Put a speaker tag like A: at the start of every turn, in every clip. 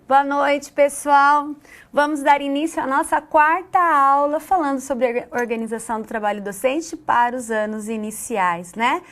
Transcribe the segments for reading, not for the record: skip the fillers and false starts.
A: Boa noite, pessoal. Vamos dar início à nossa quarta aula falando sobre a organização do trabalho docente para os anos iniciais, né?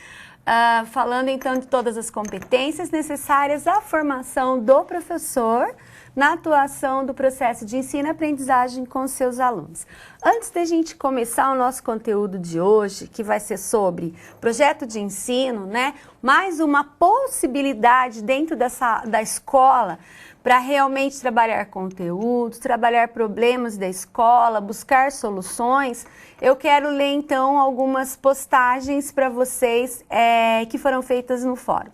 A: Falando então de todas as competências necessárias à formação do professor na atuação do processo de ensino e aprendizagem com seus alunos. Antes da gente começar o nosso conteúdo de hoje, que vai ser sobre projeto de ensino, né? Mais uma possibilidade dentro da escola para realmente trabalhar conteúdos, trabalhar problemas da escola, buscar soluções. Eu quero ler então algumas postagens para vocês que foram feitas no fórum.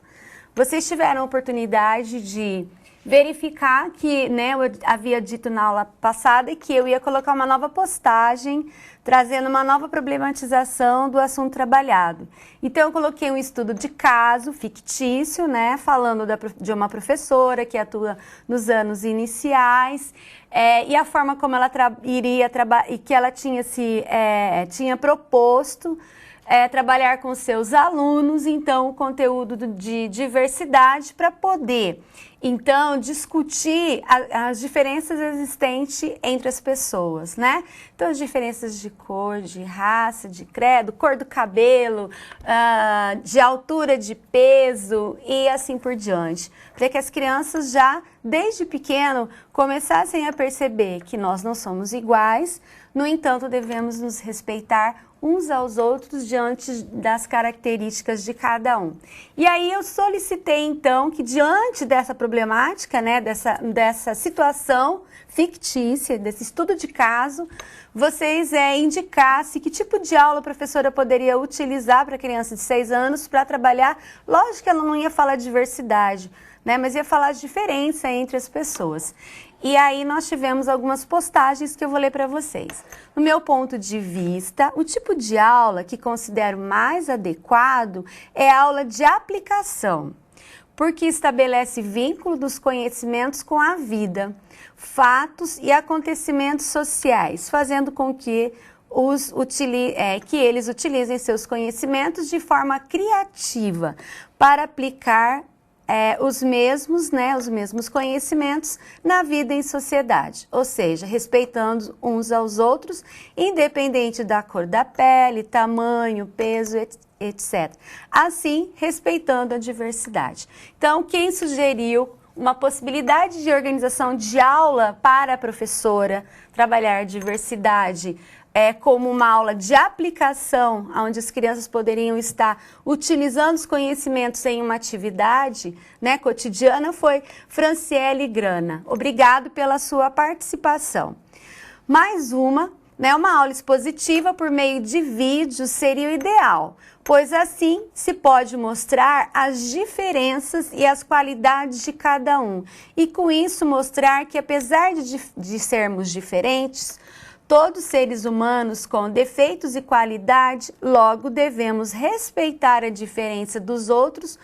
A: Vocês tiveram a oportunidade de verificar que, né, eu havia dito na aula passada que eu ia colocar uma nova postagem, trazendo uma nova problematização do assunto trabalhado. Então, eu coloquei um estudo de caso fictício, né, falando de uma professora que atua nos anos iniciais, e a forma como ela iria trabalhar, e que ela tinha proposto trabalhar com seus alunos, então, o conteúdo de diversidade para poder, então, discutir as diferenças existentes entre as pessoas, né? Então, as diferenças de cor, de raça, de credo, cor do cabelo, de altura de peso e assim por diante. Para que as crianças já, desde pequeno, começassem a perceber que nós não somos iguais, no entanto, devemos nos respeitar uns aos outros diante das características de cada um. E aí eu solicitei então que diante dessa problemática, né, dessa situação fictícia, desse estudo de caso, vocês indicassem que tipo de aula a professora poderia utilizar para criança de 6 anos para trabalhar. Lógico que ela não ia falar de diversidade, né, mas ia falar de diferença entre as pessoas. E aí nós tivemos algumas postagens que eu vou ler para vocês. No meu ponto de vista, o tipo de aula que considero mais adequado é a aula de aplicação, porque estabelece vínculo dos conhecimentos com a vida, fatos e acontecimentos sociais, fazendo com que eles utilizem seus conhecimentos de forma criativa para aplicar os mesmos conhecimentos na vida em sociedade, ou seja, respeitando uns aos outros, independente da cor da pele, tamanho, peso, etc. Assim, respeitando a diversidade. Então, quem sugeriu uma possibilidade de organização de aula para a professora trabalhar diversidade como uma aula de aplicação, onde as crianças poderiam estar utilizando os conhecimentos em uma atividade, né, cotidiana, foi Franciele Grana. Obrigado pela sua participação. Mais uma aula expositiva por meio de vídeos seria o ideal, pois assim se pode mostrar as diferenças e as qualidades de cada um. E com isso mostrar que apesar de sermos diferentes, todos seres humanos com defeitos e qualidade, logo devemos respeitar a diferença dos outros,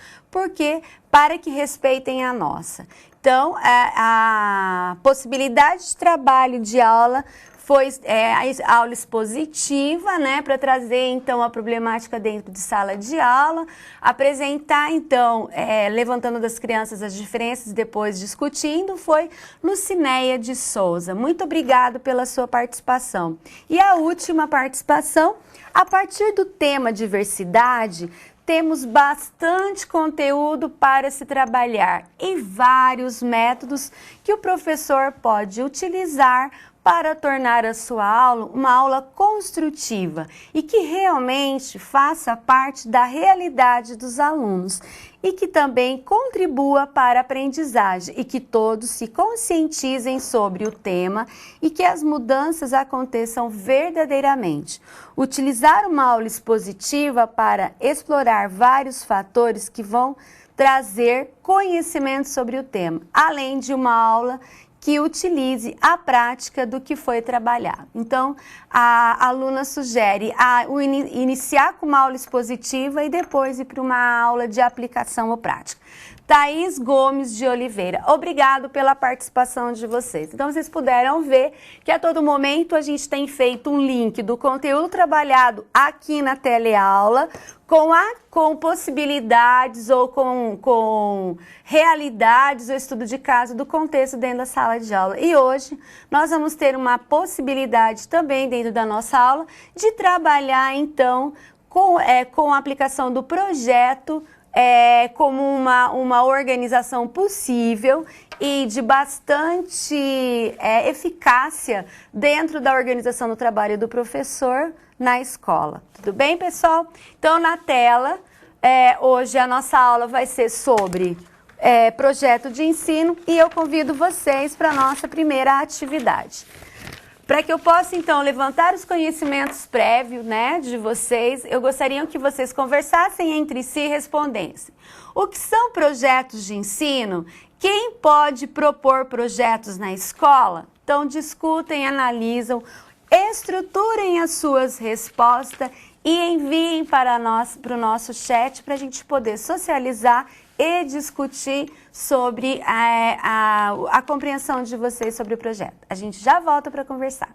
A: para que respeitem a nossa. Então, a possibilidade de trabalho de aula foi a aula expositiva, né, para trazer então a problemática dentro de sala de aula, apresentar então, levantando das crianças as diferenças e depois discutindo, foi Lucinéia de Souza. Muito obrigado pela sua participação. E a última participação, a partir do tema diversidade, temos bastante conteúdo para se trabalhar e vários métodos que o professor pode utilizar para tornar a sua aula uma aula construtiva e que realmente faça parte da realidade dos alunos e que também contribua para a aprendizagem e que todos se conscientizem sobre o tema e que as mudanças aconteçam verdadeiramente. Utilizar uma aula expositiva para explorar vários fatores que vão trazer conhecimento sobre o tema, além de uma aula que utilize a prática do que foi trabalhado. Então, a aluna sugere iniciar com uma aula expositiva e depois ir para uma aula de aplicação ou prática. Thaís Gomes de Oliveira. Obrigado pela participação de vocês. Então, vocês puderam ver que a todo momento a gente tem feito um link do conteúdo trabalhado aqui na teleaula com possibilidades ou com realidades ou estudo de caso do contexto dentro da sala de aula. E hoje nós vamos ter uma possibilidade também dentro da nossa aula de trabalhar então com a aplicação do projeto como uma organização possível e de bastante eficácia dentro da organização do trabalho do professor na escola. Tudo bem, pessoal? Então, na tela, hoje a nossa aula vai ser sobre projeto de ensino e eu convido vocês para a nossa primeira atividade. Para que eu possa, então, levantar os conhecimentos prévios, né, de vocês, eu gostaria que vocês conversassem entre si e respondessem. O que são projetos de ensino? Quem pode propor projetos na escola? Então, discutem, analisam, estruturem as suas respostas e enviem para o nosso chat para a gente poder socializar e discutir sobre a compreensão de vocês sobre o projeto. A gente já volta para conversar.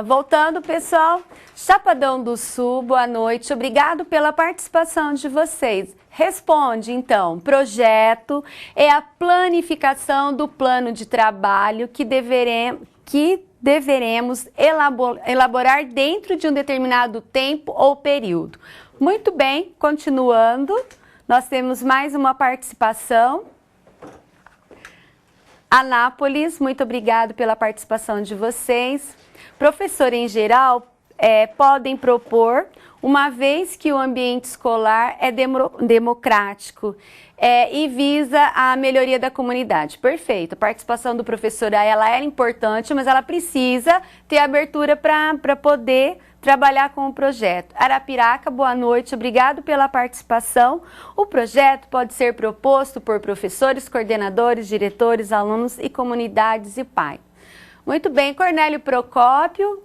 A: Voltando, pessoal, Chapadão do Sul, boa noite, obrigado pela participação de vocês. Responde, então, projeto é a planificação do plano de trabalho que deveremos elaborar dentro de um determinado tempo ou período. Muito bem, continuando, nós temos mais uma participação. Anápolis, muito obrigado pela participação de vocês. Professor, em geral, podem propor, uma vez que o ambiente escolar é democrático e visa a melhoria da comunidade. Perfeito. A participação do professor, ela é importante, mas ela precisa ter abertura para poder trabalhar com o projeto. Arapiraca, boa noite, obrigado pela participação. O projeto pode ser proposto por professores, coordenadores, diretores, alunos e comunidades e pais. Muito bem, Cornélio Procópio,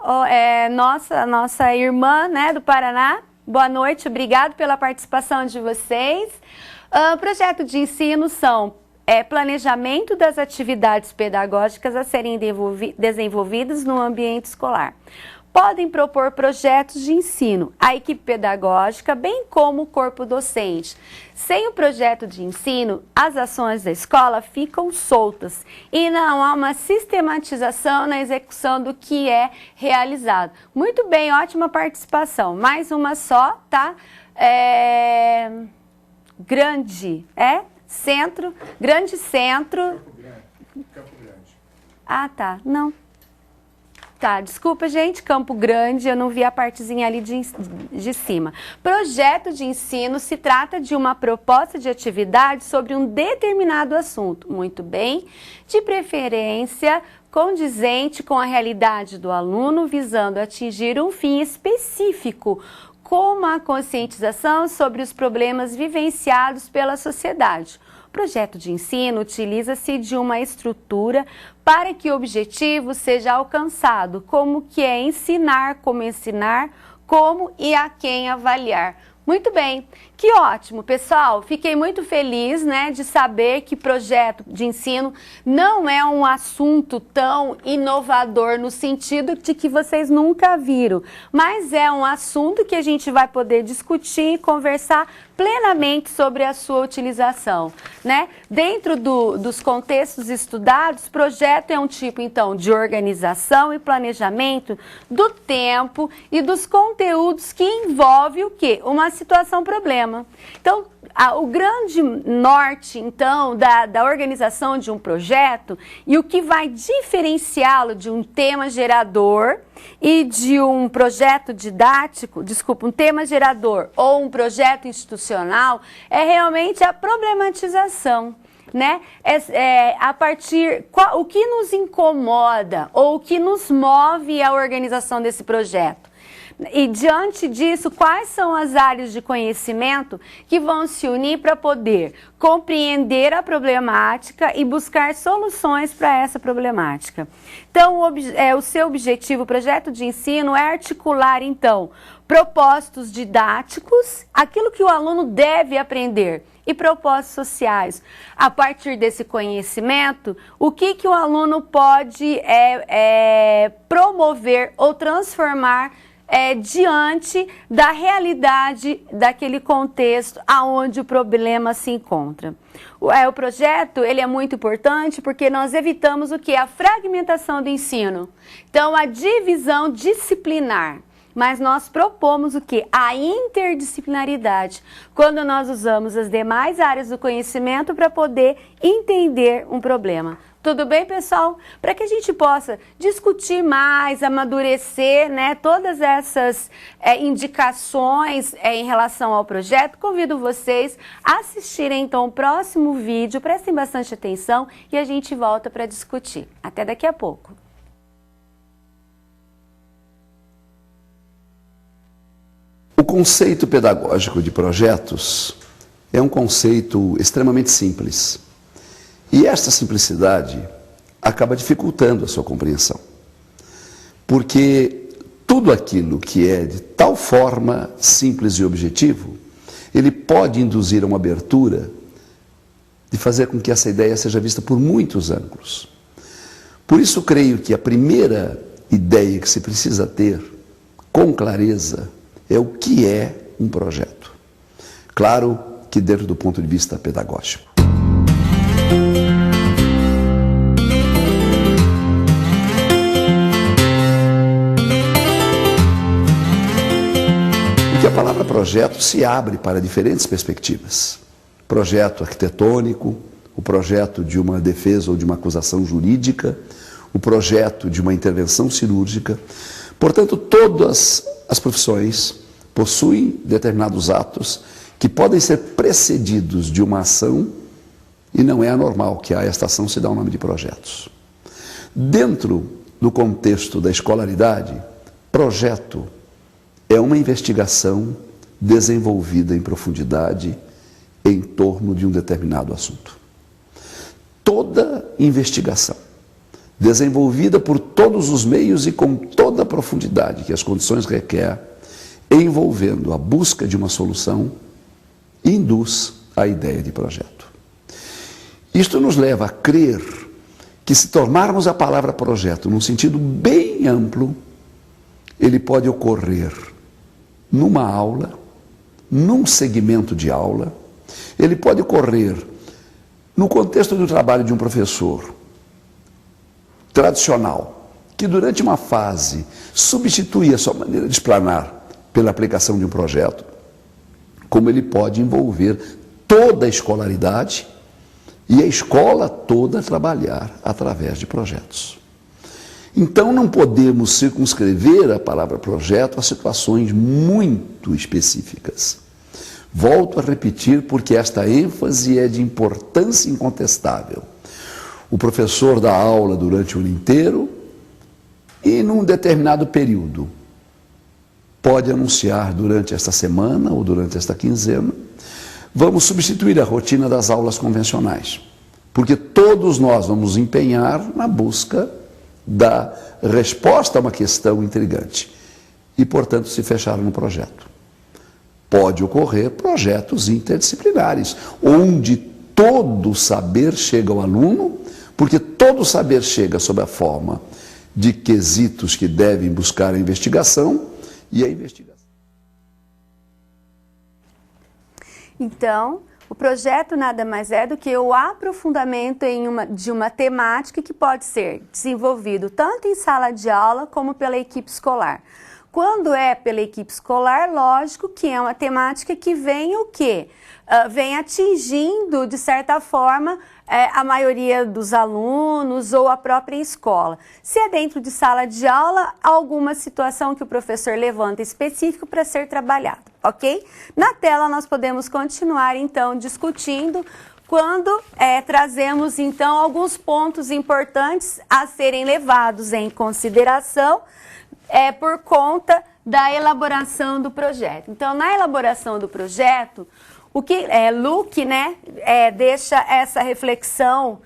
A: nossa irmã, né, do Paraná. Boa noite, obrigado pela participação de vocês. Projeto de ensino são planejamento das atividades pedagógicas a serem desenvolvidas no ambiente escolar. Podem propor projetos de ensino, a equipe pedagógica, bem como o corpo docente. Sem o projeto de ensino, as ações da escola ficam soltas e não há uma sistematização na execução do que é realizado. Muito bem, ótima participação. Mais uma só, tá? Centro, grande centro.
B: Campo Grande.
A: Ah, tá, não. Tá, desculpa, gente, Campo Grande, eu não vi a partezinha ali de cima. Projeto de ensino se trata de uma proposta de atividade sobre um determinado assunto. Muito bem, de preferência condizente com a realidade do aluno, visando atingir um fim específico, como a conscientização sobre os problemas vivenciados pela sociedade. O projeto de ensino utiliza-se de uma estrutura para que o objetivo seja alcançado, como que é ensinar, como e a quem avaliar. Muito bem, que ótimo, pessoal. Fiquei muito feliz, né, de saber que projeto de ensino não é um assunto tão inovador no sentido de que vocês nunca viram, mas é um assunto que a gente vai poder discutir e conversar plenamente sobre a sua utilização, né? Dentro dos contextos estudados, projeto é um tipo, então, de organização e planejamento do tempo e dos conteúdos que envolve o quê? Uma situação-problema. Então, o grande norte, então, da organização de um projeto e o que vai diferenciá-lo de um tema gerador e de um projeto didático, um tema gerador ou um projeto institucional, é realmente a problematização, né? O que nos incomoda ou o que nos move a organização desse projeto. E diante disso, quais são as áreas de conhecimento que vão se unir para poder compreender a problemática e buscar soluções para essa problemática? Então, o seu objetivo, o projeto de ensino, é articular, então, propósitos didáticos, aquilo que o aluno deve aprender, e propósitos sociais. A partir desse conhecimento, o que o aluno pode promover ou transformar diante da realidade daquele contexto aonde o problema se encontra. O projeto, ele é muito importante porque nós evitamos o que? A fragmentação do ensino. Então, a divisão disciplinar. Mas nós propomos o quê? A interdisciplinaridade, quando nós usamos as demais áreas do conhecimento para poder entender um problema. Tudo bem, pessoal? Para que a gente possa discutir mais, amadurecer, né, todas essas indicações em relação ao projeto, convido vocês a assistirem então o próximo vídeo, prestem bastante atenção e a gente volta para discutir. Até daqui a pouco.
C: O conceito pedagógico de projetos é um conceito extremamente simples. E esta simplicidade acaba dificultando a sua compreensão. Porque tudo aquilo que é de tal forma simples e objetivo, ele pode induzir a uma abertura de fazer com que essa ideia seja vista por muitos ângulos. Por isso, creio que a primeira ideia que se precisa ter com clareza é o que é um projeto. Claro que dentro do ponto de vista pedagógico. Porque a palavra projeto se abre para diferentes perspectivas. Projeto arquitetônico, o projeto de uma defesa ou de uma acusação jurídica, o projeto de uma intervenção cirúrgica. Portanto, todas as profissões possuem determinados atos que podem ser precedidos de uma ação e não é anormal que a esta ação se dá o nome de projetos. Dentro do contexto da escolaridade, projeto é uma investigação desenvolvida em profundidade em torno de um determinado assunto. Toda investigação desenvolvida por todos os meios e com toda a profundidade que as condições requer, envolvendo a busca de uma solução, induz a ideia de projeto. Isto nos leva a crer que, se tomarmos a palavra projeto num sentido bem amplo, ele pode ocorrer numa aula, num segmento de aula, ele pode ocorrer no contexto do trabalho de um professor tradicional, que durante uma fase substitui a sua maneira de explanar pela aplicação de um projeto, como ele pode envolver toda a escolaridade e a escola toda trabalhar através de projetos. Então não podemos circunscrever a palavra projeto a situações muito específicas. Volto a repetir porque esta ênfase é de importância incontestável. O professor dá aula durante o ano inteiro e num determinado período pode anunciar durante esta semana ou durante esta quinzena, vamos substituir a rotina das aulas convencionais, porque todos nós vamos nos empenhar na busca da resposta a uma questão intrigante e, portanto, se fechar no projeto. Pode ocorrer projetos interdisciplinares, onde todo o saber chega ao aluno, porque todo o saber chega sob a forma de quesitos que devem buscar a investigação e a investigação.
A: Então, o projeto nada mais é do que o aprofundamento de uma temática que pode ser desenvolvido tanto em sala de aula como pela equipe escolar. Quando é pela equipe escolar, lógico que é uma temática que vem o quê? Vem atingindo, de certa forma, a maioria dos alunos ou a própria escola. Se é dentro de sala de aula, alguma situação que o professor levanta específico para ser trabalhado, ok? Na tela nós podemos continuar, então, discutindo quando trazemos, então, alguns pontos importantes a serem levados em consideração por conta da elaboração do projeto. Então, na elaboração do projeto, o que Luke, né, deixa essa reflexão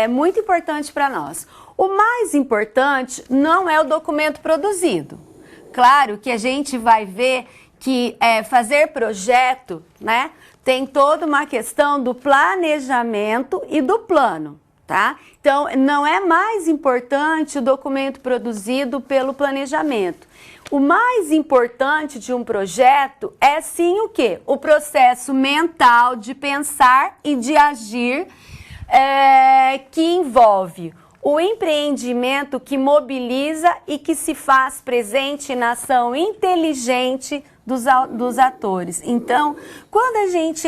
A: muito importante para nós. O mais importante não é o documento produzido. Claro que a gente vai ver que fazer projeto, né, tem toda uma questão do planejamento e do plano. Tá? Então, não é mais importante o documento produzido pelo planejamento. O mais importante de um projeto é sim o quê? O processo mental de pensar e de agir que envolve o empreendimento que mobiliza e que se faz presente na ação inteligente dos atores. Então, quando a gente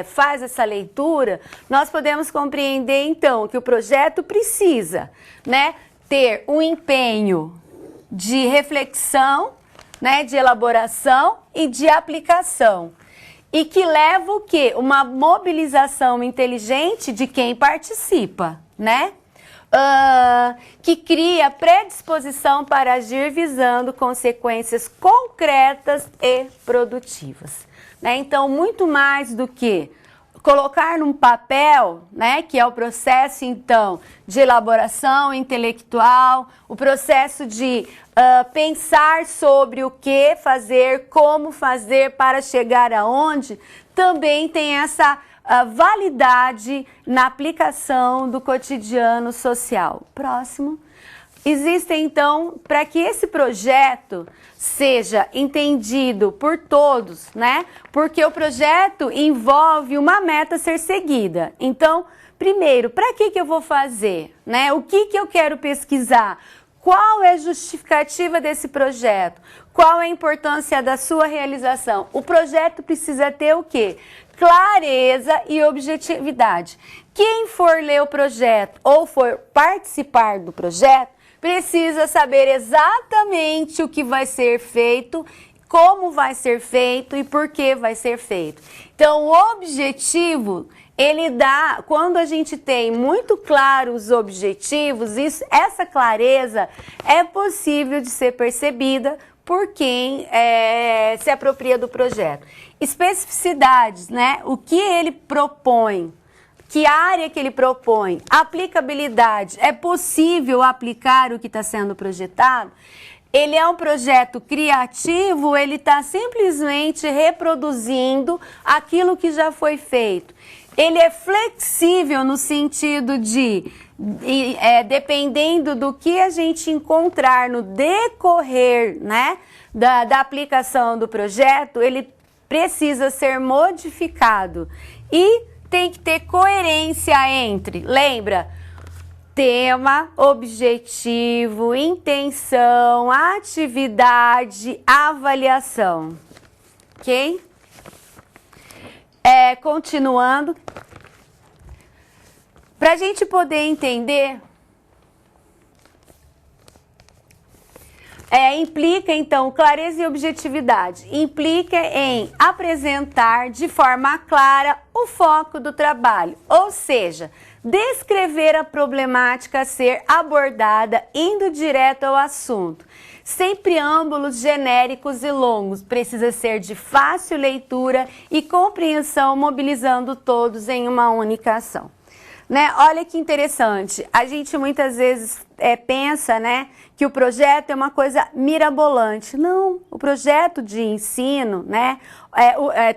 A: faz essa leitura, nós podemos compreender, então, que o projeto precisa, né, ter um empenho de reflexão, né, de elaboração e de aplicação. E que leva o quê? Uma mobilização inteligente de quem participa, né? Que cria predisposição para agir visando consequências concretas e produtivas. Né? Então, muito mais do que colocar num papel, né, que é o processo, então, de elaboração intelectual, o processo de pensar sobre o que fazer, como fazer para chegar aonde, também tem essa validade na aplicação do cotidiano social. Próximo. Existem, então, para que esse projeto seja entendido por todos, né? Porque o projeto envolve uma meta a ser seguida. Então, primeiro, para que eu vou fazer, né? O que eu quero pesquisar? Qual é a justificativa desse projeto? Qual é a importância da sua realização? O projeto precisa ter o quê? Clareza e objetividade. Quem for ler o projeto ou for participar do projeto, precisa saber exatamente o que vai ser feito, como vai ser feito e por que vai ser feito. Então, o objetivo, ele dá, quando a gente tem muito claro os objetivos, essa clareza é possível de ser percebida por quem se apropria do projeto. Especificidades, né? O que ele propõe. Que área que ele propõe? Aplicabilidade. É possível aplicar o que está sendo projetado? Ele é um projeto criativo, ele está simplesmente reproduzindo aquilo que já foi feito. Ele é flexível no sentido de, dependendo do que a gente encontrar no decorrer, né, da aplicação do projeto, ele precisa ser modificado. E tem que ter coerência entre, lembra? Tema, objetivo, intenção, atividade, avaliação. Ok? Continuando. Para a gente poder entender, implica, então, clareza e objetividade. Implica em apresentar de forma clara o foco do trabalho, ou seja, descrever a problemática a ser abordada indo direto ao assunto, sem preâmbulos genéricos e longos. Precisa ser de fácil leitura e compreensão, mobilizando todos em uma única ação. Né? Olha que interessante, a gente muitas vezes pensa, né, que o projeto é uma coisa mirabolante. Não, o projeto de ensino, né,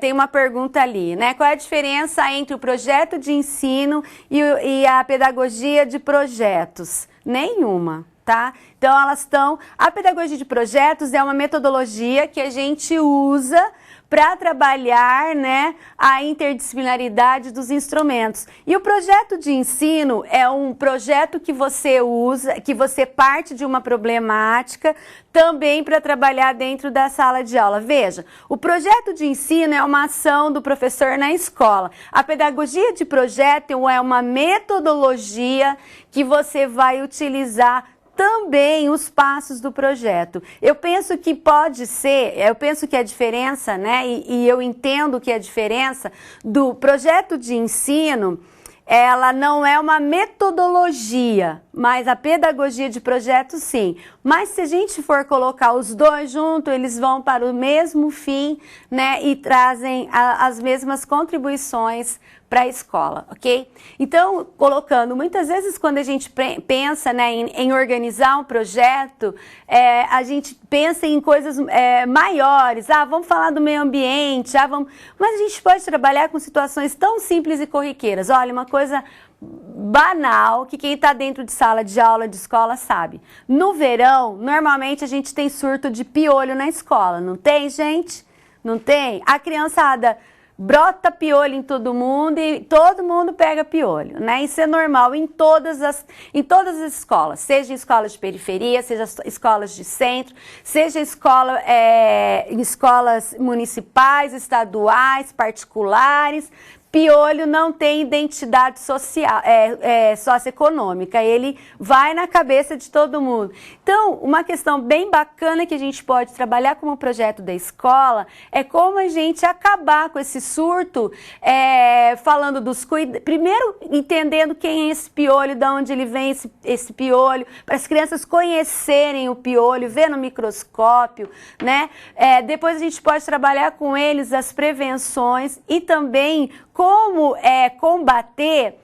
A: tem uma pergunta ali, né, qual é a diferença entre o projeto de ensino e a pedagogia de projetos? Nenhuma. Tá? Então, a pedagogia de projetos é uma metodologia que a gente usa para trabalhar, né, a interdisciplinaridade dos instrumentos. E o projeto de ensino é um projeto que você usa, que você parte de uma problemática também para trabalhar dentro da sala de aula. Veja, o projeto de ensino é uma ação do professor na escola. A pedagogia de projeto é uma metodologia que você vai utilizar também os passos do projeto. Eu penso que a diferença, né, e eu entendo que a diferença do projeto de ensino, ela não é uma metodologia, mas a pedagogia de projeto sim. Mas se a gente for colocar os dois juntos, eles vão para o mesmo fim, né, e trazem as mesmas contribuições para a escola, ok? Então, colocando, muitas vezes quando a gente pensa, né, em organizar um projeto, a gente pensa em coisas maiores. Vamos falar do meio ambiente, mas a gente pode trabalhar com situações tão simples e corriqueiras. Olha, uma coisa banal que quem está dentro de sala de aula de escola sabe. No verão, normalmente a gente tem surto de piolho na escola, não tem, gente? Não tem? A criançada brota piolho em todo mundo e todo mundo pega piolho, né? Isso é normal em todas as escolas, seja escolas de periferia, seja escolas de centro, seja em escolas municipais, estaduais, particulares. Piolho não tem identidade social, socioeconômica, ele vai na cabeça de todo mundo. Então, uma questão bem bacana que a gente pode trabalhar como projeto da escola é como a gente acabar com esse surto, falando dos cuidados, primeiro entendendo quem é esse piolho, de onde ele vem esse piolho, para as crianças conhecerem o piolho, ver no microscópio, né? Depois a gente pode trabalhar com eles as prevenções e também como combater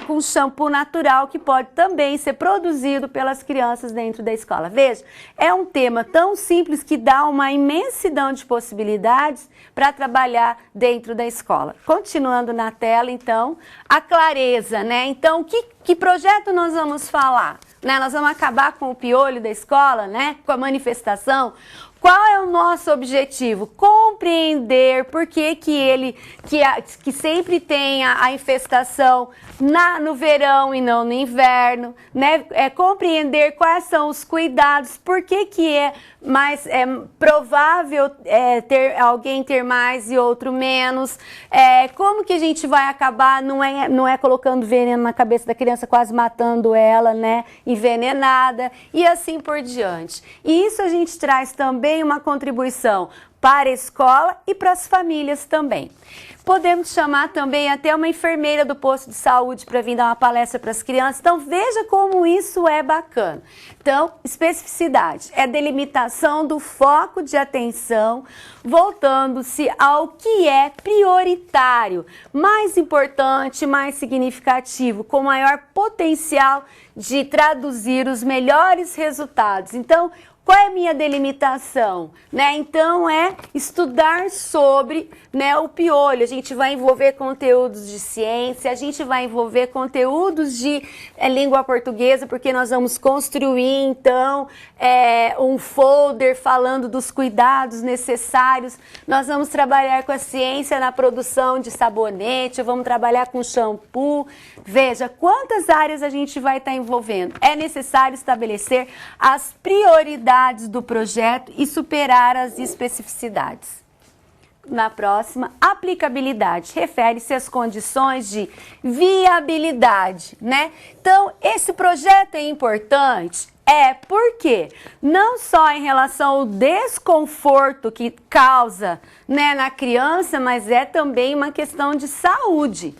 A: com shampoo natural que pode também ser produzido pelas crianças dentro da escola. Veja, é um tema tão simples que dá uma imensidão de possibilidades para trabalhar dentro da escola. Continuando na tela, então, a clareza, né? Então, que projeto nós vamos falar? né? Nós vamos acabar com o piolho da escola, né? Com a manifestação. Qual é o nosso objetivo? Compreender por que que sempre tem a infestação no verão e não no inverno, né? Compreender quais são os cuidados, por que é mais provável alguém ter mais e outro menos, como que a gente vai acabar, não é colocando veneno na cabeça da criança, quase matando ela, né? Envenenada e assim por diante. E isso a gente traz também uma contribuição para a escola e para as famílias também. Podemos chamar também até uma enfermeira do posto de saúde para vir dar uma palestra para as crianças. Então, veja como isso é bacana. Então, especificidade é delimitação do foco de atenção, voltando-se ao que é prioritário, mais importante, mais significativo, com maior potencial de traduzir os melhores resultados. Então, qual é a minha delimitação? Né? Então, é estudar sobre, né, o piolho. A gente vai envolver conteúdos de ciência, a gente vai envolver conteúdos de língua portuguesa, porque nós vamos construir, então, um folder falando dos cuidados necessários. Nós vamos trabalhar com a ciência na produção de sabonete, vamos trabalhar com shampoo. Veja, quantas áreas a gente vai estar envolvendo. É necessário estabelecer as prioridades do projeto e superar as especificidades. Na próxima, aplicabilidade, refere-se às condições de viabilidade, né? Então, esse projeto é importante, porque não só em relação ao desconforto que causa, né, na criança, mas é também uma questão de saúde.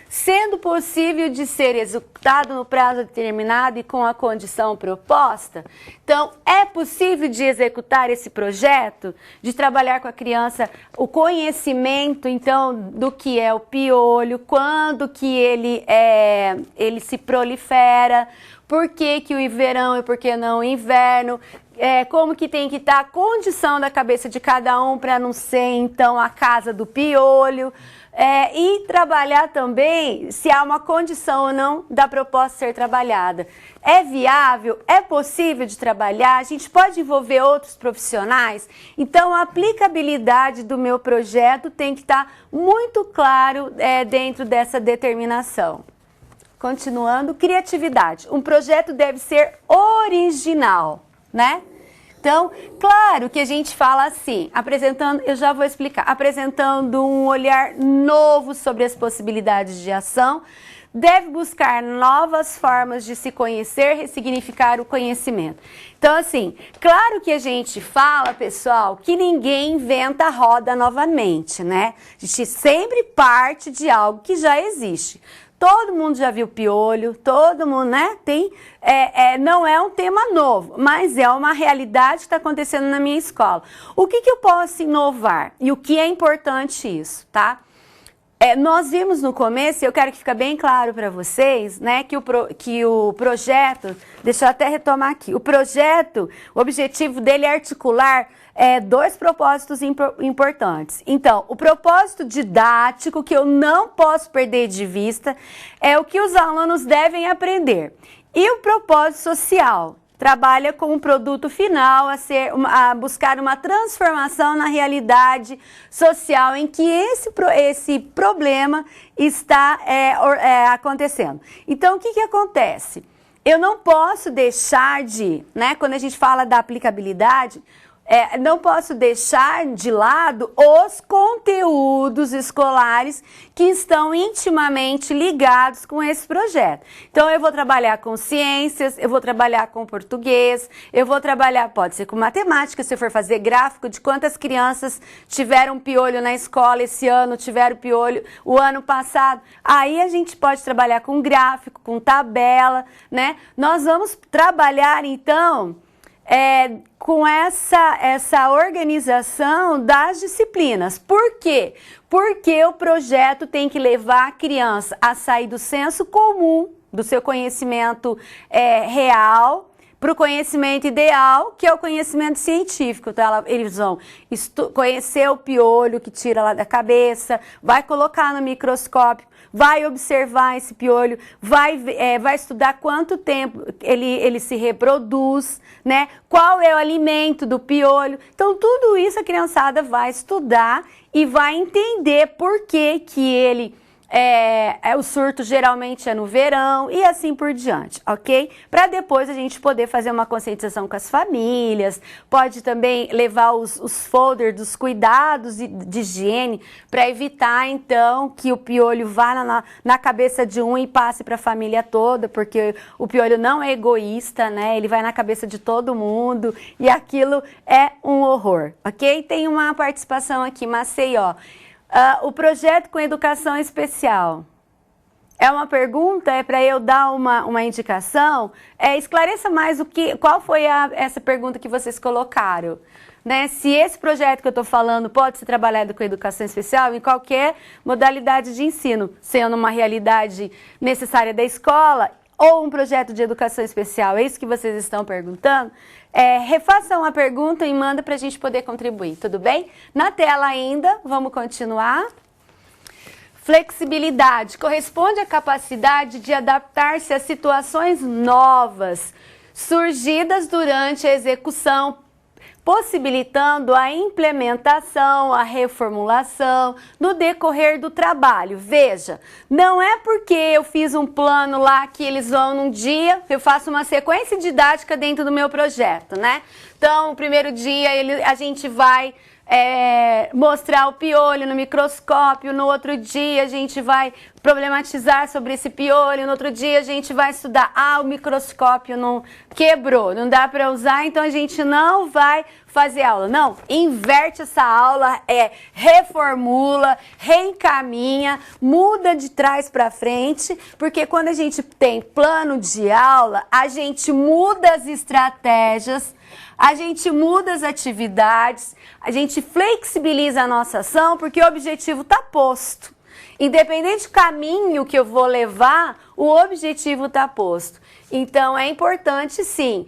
A: Sendo possível de ser executado no prazo determinado e com a condição proposta, então é possível de executar esse projeto, de trabalhar com a criança o conhecimento, então, do que é o piolho, quando que ele se prolifera, por que o verão e por que não o inverno, como que tem que estar a condição da cabeça de cada um para não ser, então, a casa do piolho. E trabalhar também se há uma condição ou não da proposta ser trabalhada. É viável? É possível de trabalhar? A gente pode envolver outros profissionais? Então, a aplicabilidade do meu projeto tem que estar muito claro dentro dessa determinação. Continuando, criatividade. Um projeto deve ser original, né? Então, claro que a gente fala assim, eu já vou explicar, apresentando um olhar novo sobre as possibilidades de ação, deve buscar novas formas de se conhecer, ressignificar o conhecimento. Então, assim, claro que a gente fala, pessoal, que ninguém inventa a roda novamente, né? A gente sempre parte de algo que já existe. Todo mundo já viu piolho, todo mundo, né? Não é um tema novo, mas é uma realidade que está acontecendo na minha escola. O que eu posso inovar? E o que é importante isso, tá? Nós vimos no começo, e eu quero que fique bem claro para vocês, né, que o projeto, deixa eu até retomar aqui, o objetivo dele é articular dois propósitos importantes. Então, o propósito didático, que eu não posso perder de vista, é o que os alunos devem aprender. E o propósito social, trabalha com um produto final a buscar uma transformação na realidade social em que esse problema está acontecendo. Então, o que acontece? Eu não posso deixar né, quando a gente fala da aplicabilidade, não posso deixar de lado os conteúdos escolares que estão intimamente ligados com esse projeto. Então, eu vou trabalhar com ciências, eu vou trabalhar com português, eu vou trabalhar, pode ser com matemática, se eu for fazer gráfico de quantas crianças tiveram piolho na escola esse ano, tiveram piolho o ano passado. Aí a gente pode trabalhar com gráfico, com tabela, né? Nós vamos trabalhar, então, com essa organização das disciplinas. Por quê? Porque o projeto tem que levar a criança a sair do senso comum, do seu conhecimento real, para o conhecimento ideal, que é o conhecimento científico. Então, eles vão conhecer o piolho que tira lá da cabeça, vai colocar no microscópio, vai observar esse piolho, vai estudar quanto tempo ele se reproduz, né? Qual é o alimento do piolho. Então, tudo isso a criançada vai estudar e vai entender por que ele... o surto geralmente é no verão e assim por diante, ok? Para depois a gente poder fazer uma conscientização com as famílias, pode também levar os folders dos cuidados de higiene para evitar então que o piolho vá na cabeça de um e passe para a família toda, porque o piolho não é egoísta, né? Ele vai na cabeça de todo mundo e aquilo é um horror, ok? Tem uma participação aqui, Maceió. O projeto com educação especial. É uma pergunta? É para eu dar uma indicação? Esclareça mais qual foi essa pergunta que vocês colocaram. Né? Se esse projeto que eu estou falando pode ser trabalhado com educação especial em qualquer modalidade de ensino, sendo uma realidade necessária da escola ou um projeto de educação especial. É isso que vocês estão perguntando? Refaçam a pergunta e manda para a gente poder contribuir, tudo bem? Na tela ainda, vamos continuar. Flexibilidade corresponde à capacidade de adaptar-se a situações novas, surgidas durante a execução, possibilitando a implementação, a reformulação no decorrer do trabalho. Veja, não é porque eu fiz um plano lá que eles vão num dia, eu faço uma sequência didática dentro do meu projeto, né? Então, o primeiro dia a gente vai mostrar o piolho no microscópio, no outro dia a gente vai problematizar sobre esse piolho, no outro dia a gente vai estudar, o microscópio não quebrou, não dá para usar, então a gente não vai fazer aula. Não, inverte essa aula, reformula, reencaminha, muda de trás para frente, porque quando a gente tem plano de aula, a gente muda as estratégias, a gente muda as atividades, a gente flexibiliza a nossa ação, porque o objetivo está posto. Independente do caminho que eu vou levar, o objetivo está posto. Então, é importante, sim,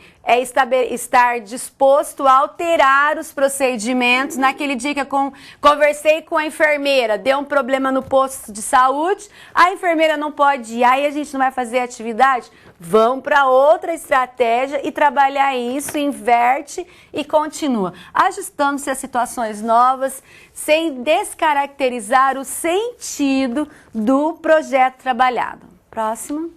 A: estar disposto a alterar os procedimentos. Naquele dia que eu conversei com a enfermeira, deu um problema no posto de saúde, a enfermeira não pode ir, aí a gente não vai fazer atividade? Vamos para outra estratégia e trabalhar isso, inverte e continua, ajustando-se a situações novas, sem descaracterizar o sentido do projeto trabalhado. Próximo.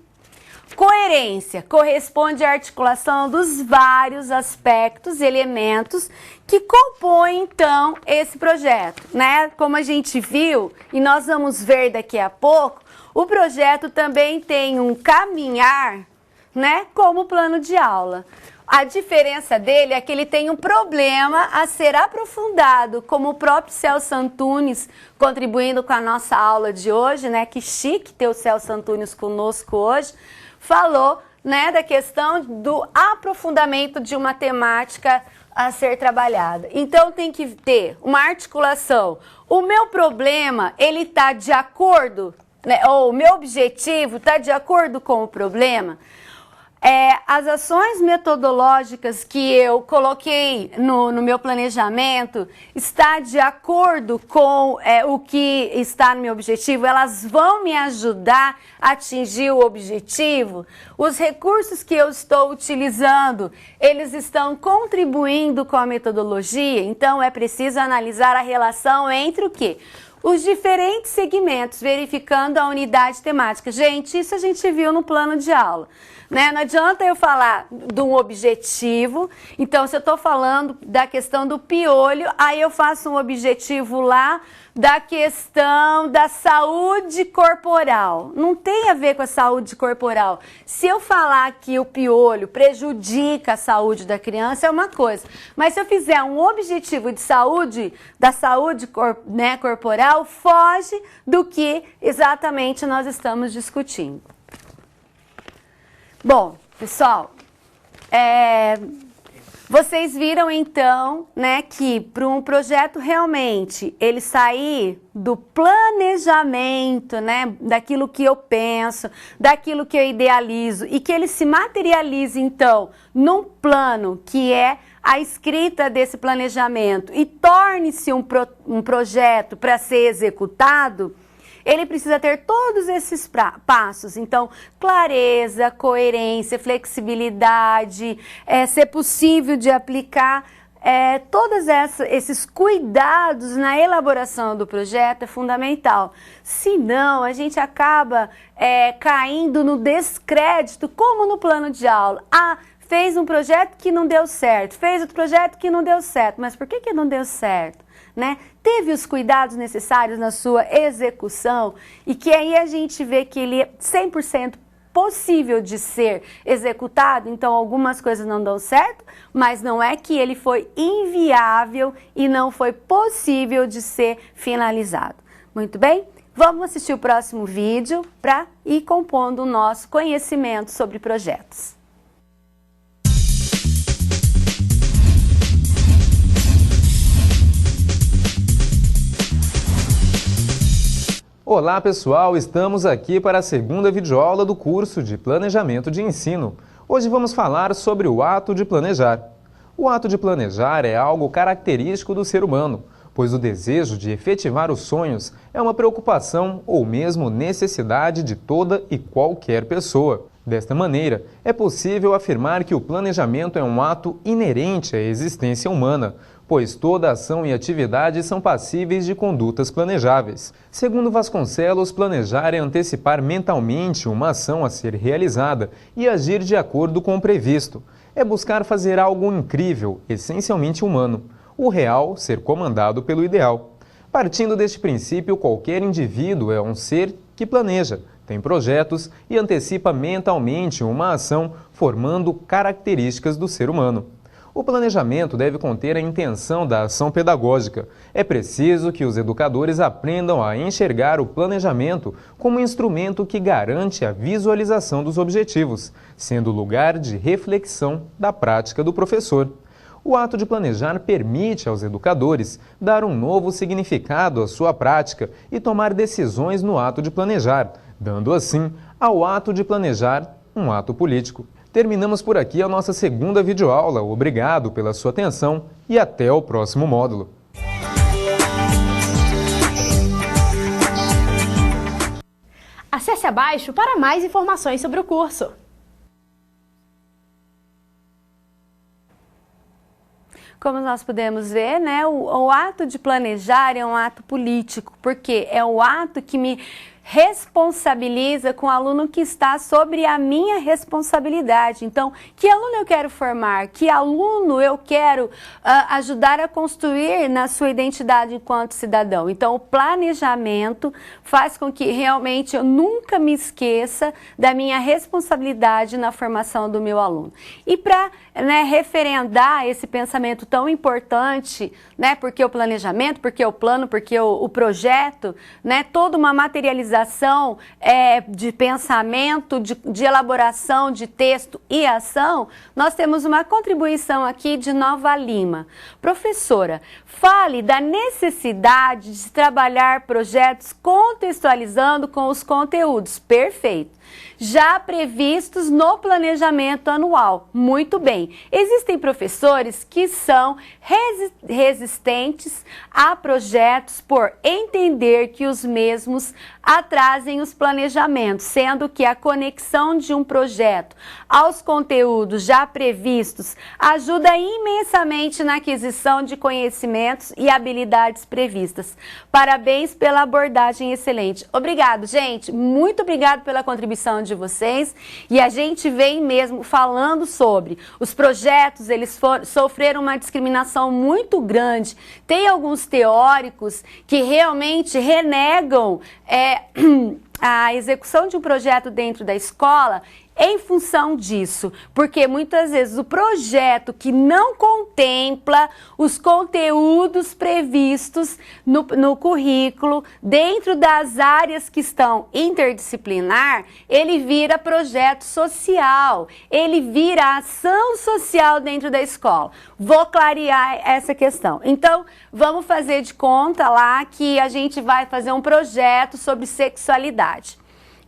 A: Coerência corresponde à articulação dos vários aspectos, elementos que compõem, então, esse projeto, né? Como a gente viu, e nós vamos ver daqui a pouco, o projeto também tem um caminhar, né, como plano de aula. A diferença dele é que ele tem um problema a ser aprofundado, como o próprio Celso Antunes, contribuindo com a nossa aula de hoje, né? Que chique ter o Celso Antunes conosco hoje, falou, né, da questão do aprofundamento de uma temática a ser trabalhada. Então tem que ter uma articulação. O meu problema, ele está de acordo, né, ou o meu objetivo está de acordo com o problema. As ações metodológicas que eu coloquei no meu planejamento está de acordo com o que está no meu objetivo, elas vão me ajudar a atingir o objetivo. Os recursos que eu estou utilizando, eles estão contribuindo com a metodologia, então é preciso analisar a relação entre o quê? Os diferentes segmentos, verificando a unidade temática. Gente, isso a gente viu no plano de aula. Né? Não adianta eu falar de um objetivo, então se eu estou falando da questão do piolho, aí eu faço um objetivo lá da questão da saúde corporal. Não tem a ver com a saúde corporal. Se eu falar que o piolho prejudica a saúde da criança, é uma coisa. Mas se eu fizer um objetivo de saúde, da saúde corporal, foge do que exatamente nós estamos discutindo. Bom, pessoal, vocês viram então, né, que para um projeto realmente ele sair do planejamento, né, daquilo que eu penso, daquilo que eu idealizo e que ele se materialize então num plano que é a escrita desse planejamento e torne-se um projeto para ser executado, ele precisa ter todos esses passos. Então, clareza, coerência, flexibilidade, ser possível de aplicar. Todos esses cuidados na elaboração do projeto é fundamental. Senão, a gente acaba caindo no descrédito, como no plano de aula. Fez um projeto que não deu certo, fez outro projeto que não deu certo. Mas por que não deu certo? Né? Teve os cuidados necessários na sua execução e que aí a gente vê que ele é 100% possível de ser executado, então algumas coisas não dão certo, mas não é que ele foi inviável e não foi possível de ser finalizado. Muito bem? Vamos assistir o próximo vídeo para ir compondo o nosso conhecimento sobre projetos.
D: Olá pessoal, estamos aqui para a segunda videoaula do curso de Planejamento de Ensino. Hoje vamos falar sobre o ato de planejar. O ato de planejar é algo característico do ser humano, pois o desejo de efetivar os sonhos é uma preocupação ou mesmo necessidade de toda e qualquer pessoa. Desta maneira, é possível afirmar que o planejamento é um ato inerente à existência humana, pois toda ação e atividade são passíveis de condutas planejáveis. Segundo Vasconcelos, planejar é antecipar mentalmente uma ação a ser realizada e agir de acordo com o previsto. É buscar fazer algo incrível, essencialmente humano. O real ser comandado pelo ideal. Partindo deste princípio, qualquer indivíduo é um ser que planeja, tem projetos e antecipa mentalmente uma ação, formando características do ser humano. O planejamento deve conter a intenção da ação pedagógica. É preciso que os educadores aprendam a enxergar o planejamento como instrumento que garante a visualização dos objetivos, sendo lugar de reflexão da prática do professor. O ato de planejar permite aos educadores dar um novo significado à sua prática e tomar decisões no ato de planejar, dando assim ao ato de planejar um ato político. Terminamos por aqui a nossa segunda videoaula. Obrigado pela sua atenção e até o próximo módulo.
E: Acesse abaixo para mais informações sobre o curso.
A: Como nós podemos ver, né, o ato de planejar é um ato político, porque é o ato que me responsabiliza com o aluno que está sobre a minha responsabilidade. Então, que aluno eu quero formar? Que aluno eu quero ajudar a construir na sua identidade enquanto cidadão? Então, o planejamento faz com que realmente eu nunca me esqueça da minha responsabilidade na formação do meu aluno. E para referendar esse pensamento tão importante, né, porque o planejamento, porque o plano, porque o projeto, né, toda uma materialização de pensamento, de elaboração de texto e ação, nós temos uma contribuição aqui de Nova Lima. Professora, fale da necessidade de trabalhar projetos contextualizando com os conteúdos. Perfeito. Já previstos no planejamento anual. Muito bem. Existem professores que são resistentes a projetos por entender que os mesmos atrasem os planejamentos, sendo que a conexão de um projeto aos conteúdos já previstos ajuda imensamente na aquisição de conhecimentos e habilidades previstas. Parabéns pela abordagem excelente. Obrigado, gente. Muito obrigado pela contribuição de vocês. E a gente vem mesmo falando sobre os projetos, eles sofreram uma discriminação muito grande. Tem alguns teóricos que realmente renegam a execução de um projeto dentro da escola em função disso, porque muitas vezes o projeto que não contempla os conteúdos previstos no currículo, dentro das áreas que estão interdisciplinar, ele vira projeto social, ele vira ação social dentro da escola. Vou clarear essa questão. Então, vamos fazer de conta lá que a gente vai fazer um projeto sobre sexualidade.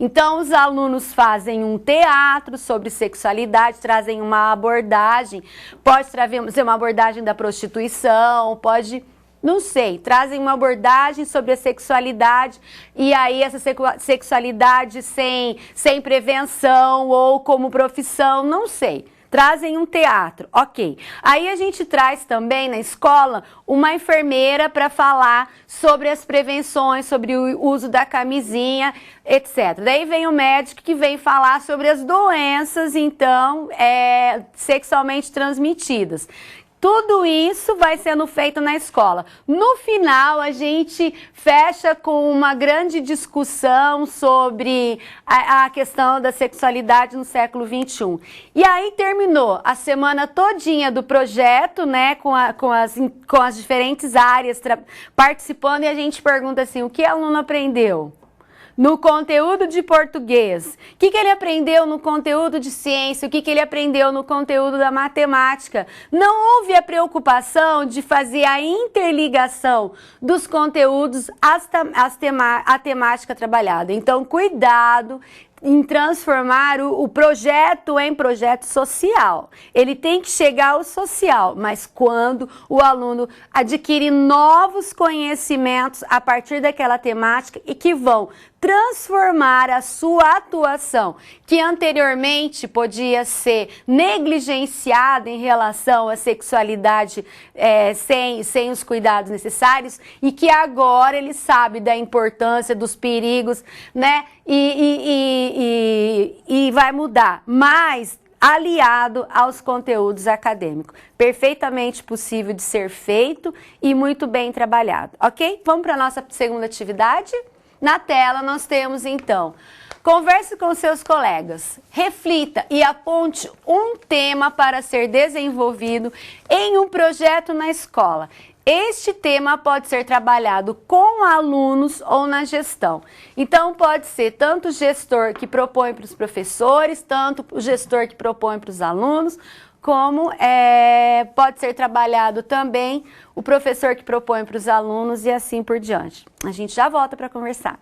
A: Então, os alunos fazem um teatro sobre sexualidade, trazem uma abordagem, pode trazer uma abordagem da prostituição, pode Não sei, trazem uma abordagem sobre a sexualidade e aí essa sexualidade sem prevenção ou como profissão, não sei. Trazem um teatro, ok. Aí a gente traz também na escola uma enfermeira para falar sobre as prevenções, sobre o uso da camisinha, etc. Daí vem o médico que vem falar sobre as doenças, então, sexualmente transmitidas. Tudo isso vai sendo feito na escola. No final, a gente fecha com uma grande discussão sobre a questão da sexualidade no século XXI. E aí terminou a semana todinha do projeto, né, com as diferentes áreas participando, e a gente pergunta assim, o que o aluno aprendeu? No conteúdo de português, o que ele aprendeu no conteúdo de ciência, o que ele aprendeu no conteúdo da matemática. Não houve a preocupação de fazer a interligação dos conteúdos à temática trabalhada. Então, cuidado em transformar o projeto em projeto social. Ele tem que chegar ao social, mas quando o aluno adquire novos conhecimentos a partir daquela temática e que vão transformar a sua atuação, que anteriormente podia ser negligenciada em relação à sexualidade sem os cuidados necessários, e que agora ele sabe da importância, dos perigos, né? E vai mudar, mas aliado aos conteúdos acadêmicos. Perfeitamente possível de ser feito e muito bem trabalhado, ok? Vamos para a nossa segunda atividade? Na tela nós temos então, converse com seus colegas, reflita e aponte um tema para ser desenvolvido em um projeto na escola. Este tema pode ser trabalhado com alunos ou na gestão. Então, pode ser tanto o gestor que propõe para os professores, tanto o gestor que propõe para os alunos, como pode ser trabalhado também o professor que propõe para os alunos e assim por diante. A gente já volta para conversar.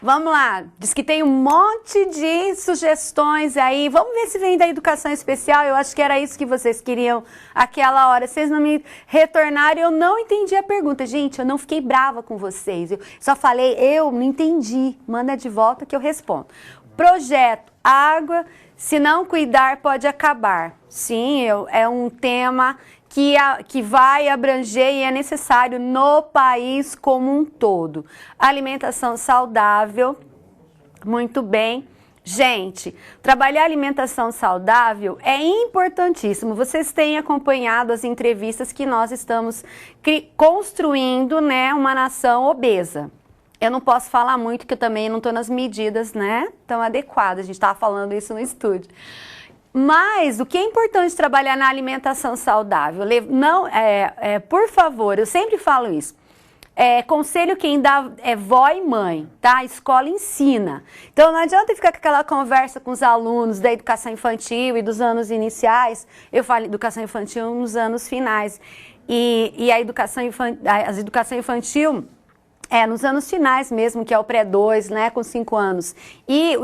A: Vamos lá, diz que tem um monte de sugestões aí. Vamos ver se vem da educação especial. Eu acho que era isso que vocês queriam aquela hora. Vocês não me retornaram, eu não entendi a pergunta. Gente, eu não fiquei brava com vocês. Eu só falei, eu não entendi. Manda de volta que eu respondo. Projeto, água, se não cuidar pode acabar. Sim, é um tema que vai abranger e é necessário no país como um todo. Alimentação saudável, muito bem. Gente, trabalhar alimentação saudável é importantíssimo. Vocês têm acompanhado as entrevistas que nós estamos construindo, né, uma nação obesa. Eu não posso falar muito, porque eu também não estou nas medidas, né, tão adequadas. A gente estava falando isso no estúdio. Mas o que é importante trabalhar na alimentação saudável? Não, por favor, eu sempre falo isso. Conselho quem dá é vó e mãe, tá? A escola ensina. Então não adianta ficar com aquela conversa com os alunos da educação infantil e dos anos iniciais. Eu falo educação infantil nos anos finais. E a educação infantil nos anos finais mesmo, que é o pré-2, né, com 5 anos. E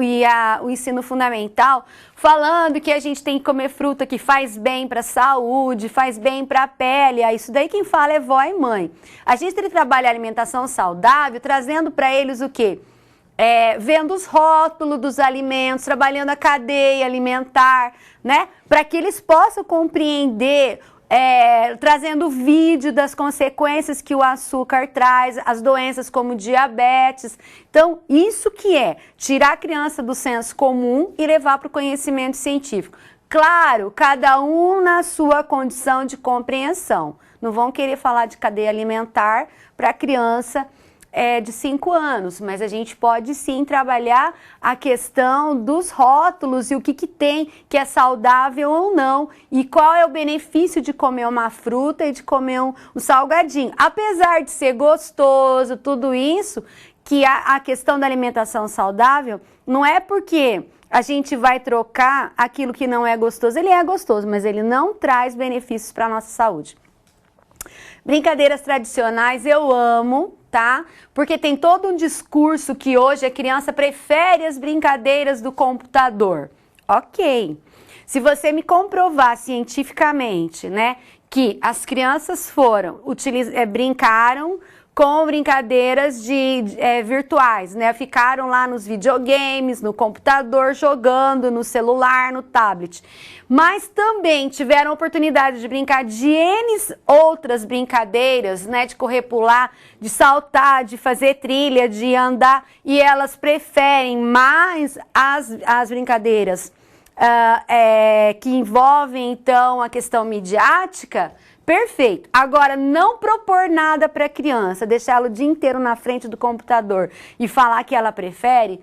A: o ensino fundamental, falando que a gente tem que comer fruta que faz bem para a saúde, faz bem para a pele. Isso daí quem fala é vó e mãe. A gente tem que trabalhar a alimentação saudável, trazendo para eles o quê? Vendo os rótulos dos alimentos, trabalhando a cadeia alimentar, né, para que eles possam compreender, trazendo vídeo das consequências que o açúcar traz, as doenças como diabetes. Então, isso que é tirar a criança do senso comum e levar para o conhecimento científico. Claro, cada um na sua condição de compreensão. Não vão querer falar de cadeia alimentar para a criança de 5 anos, mas a gente pode sim trabalhar a questão dos rótulos e o que tem, que é saudável ou não, e qual é o benefício de comer uma fruta e de comer um salgadinho. Apesar de ser gostoso, tudo isso, que a questão da alimentação saudável não é porque a gente vai trocar aquilo que não é gostoso. Ele é gostoso, mas ele não traz benefícios para a nossa saúde. Brincadeiras tradicionais eu amo, tá? Porque tem todo um discurso que hoje a criança prefere as brincadeiras do computador. Ok. Se você me comprovar cientificamente, né, que as crianças brincaram com brincadeiras virtuais, né? Ficaram lá nos videogames, no computador, jogando, no celular, no tablet. Mas também tiveram a oportunidade de brincar de N outras brincadeiras, né? De correr, pular, de saltar, de fazer trilha, de andar. E elas preferem mais as brincadeiras que envolvem, então, a questão midiática. Perfeito. Agora, não propor nada para a criança, deixá-la o dia inteiro na frente do computador e falar que ela prefere,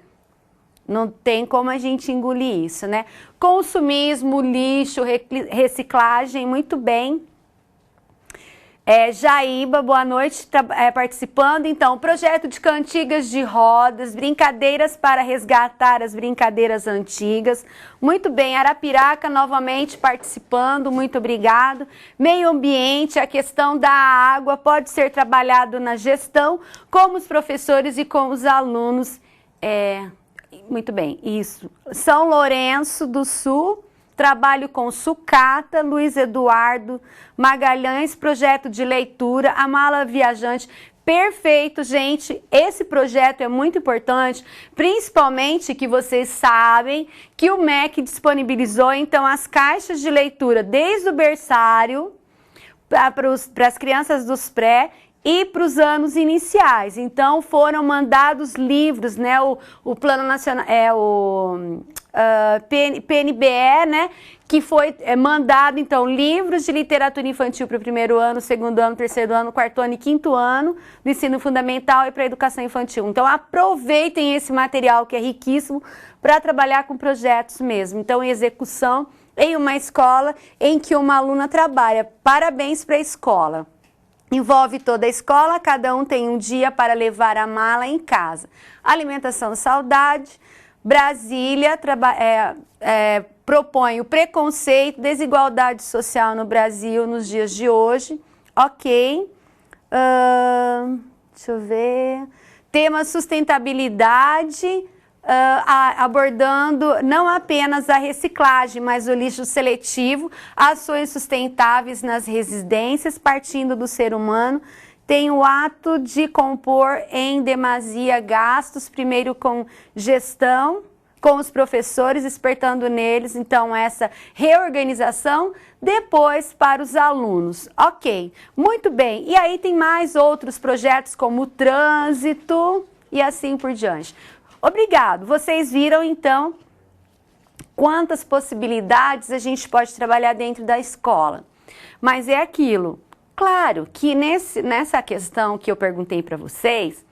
A: não tem como a gente engolir isso, né? Consumismo, lixo, reciclagem, muito bem. Jaíba, boa noite, participando. Então, projeto de cantigas de rodas, brincadeiras para resgatar as brincadeiras antigas. Muito bem, Arapiraca novamente participando, muito obrigado. Meio ambiente, a questão da água pode ser trabalhado na gestão, com os professores e com os alunos. Muito bem, isso. São Lourenço do Sul. Trabalho com sucata, Luiz Eduardo Magalhães, projeto de leitura, a mala viajante. Perfeito, gente. Esse projeto é muito importante, principalmente que vocês sabem que o MEC disponibilizou, então, as caixas de leitura desde o berçário para as crianças dos pré e para os anos iniciais. Então, foram mandados livros, né? O Plano Nacional, PNBE, né? Que foi mandado, então, livros de literatura infantil para o 1º ano, 2º ano, 3º ano, 4º ano e 5º ano do ensino fundamental e para a educação infantil. Então, aproveitem esse material que é riquíssimo para trabalhar com projetos mesmo. Então, em execução em uma escola em que uma aluna trabalha. Parabéns para a escola. Envolve toda a escola, cada um tem um dia para levar a mala em casa. Alimentação saudade. Brasília propõe o preconceito, desigualdade social no Brasil nos dias de hoje. Ok. Deixa eu ver. Tema sustentabilidade, abordando não apenas a reciclagem, mas o lixo seletivo, ações sustentáveis nas residências, partindo do ser humano. Tem o ato de compor em demasia gastos, primeiro com gestão, com os professores, despertando neles, então, essa reorganização, depois para os alunos. Ok, muito bem. E aí tem mais outros projetos, como o trânsito e assim por diante. Obrigado. Vocês viram, então, quantas possibilidades a gente pode trabalhar dentro da escola. Mas é aquilo. Claro que nessa questão que eu perguntei para vocês,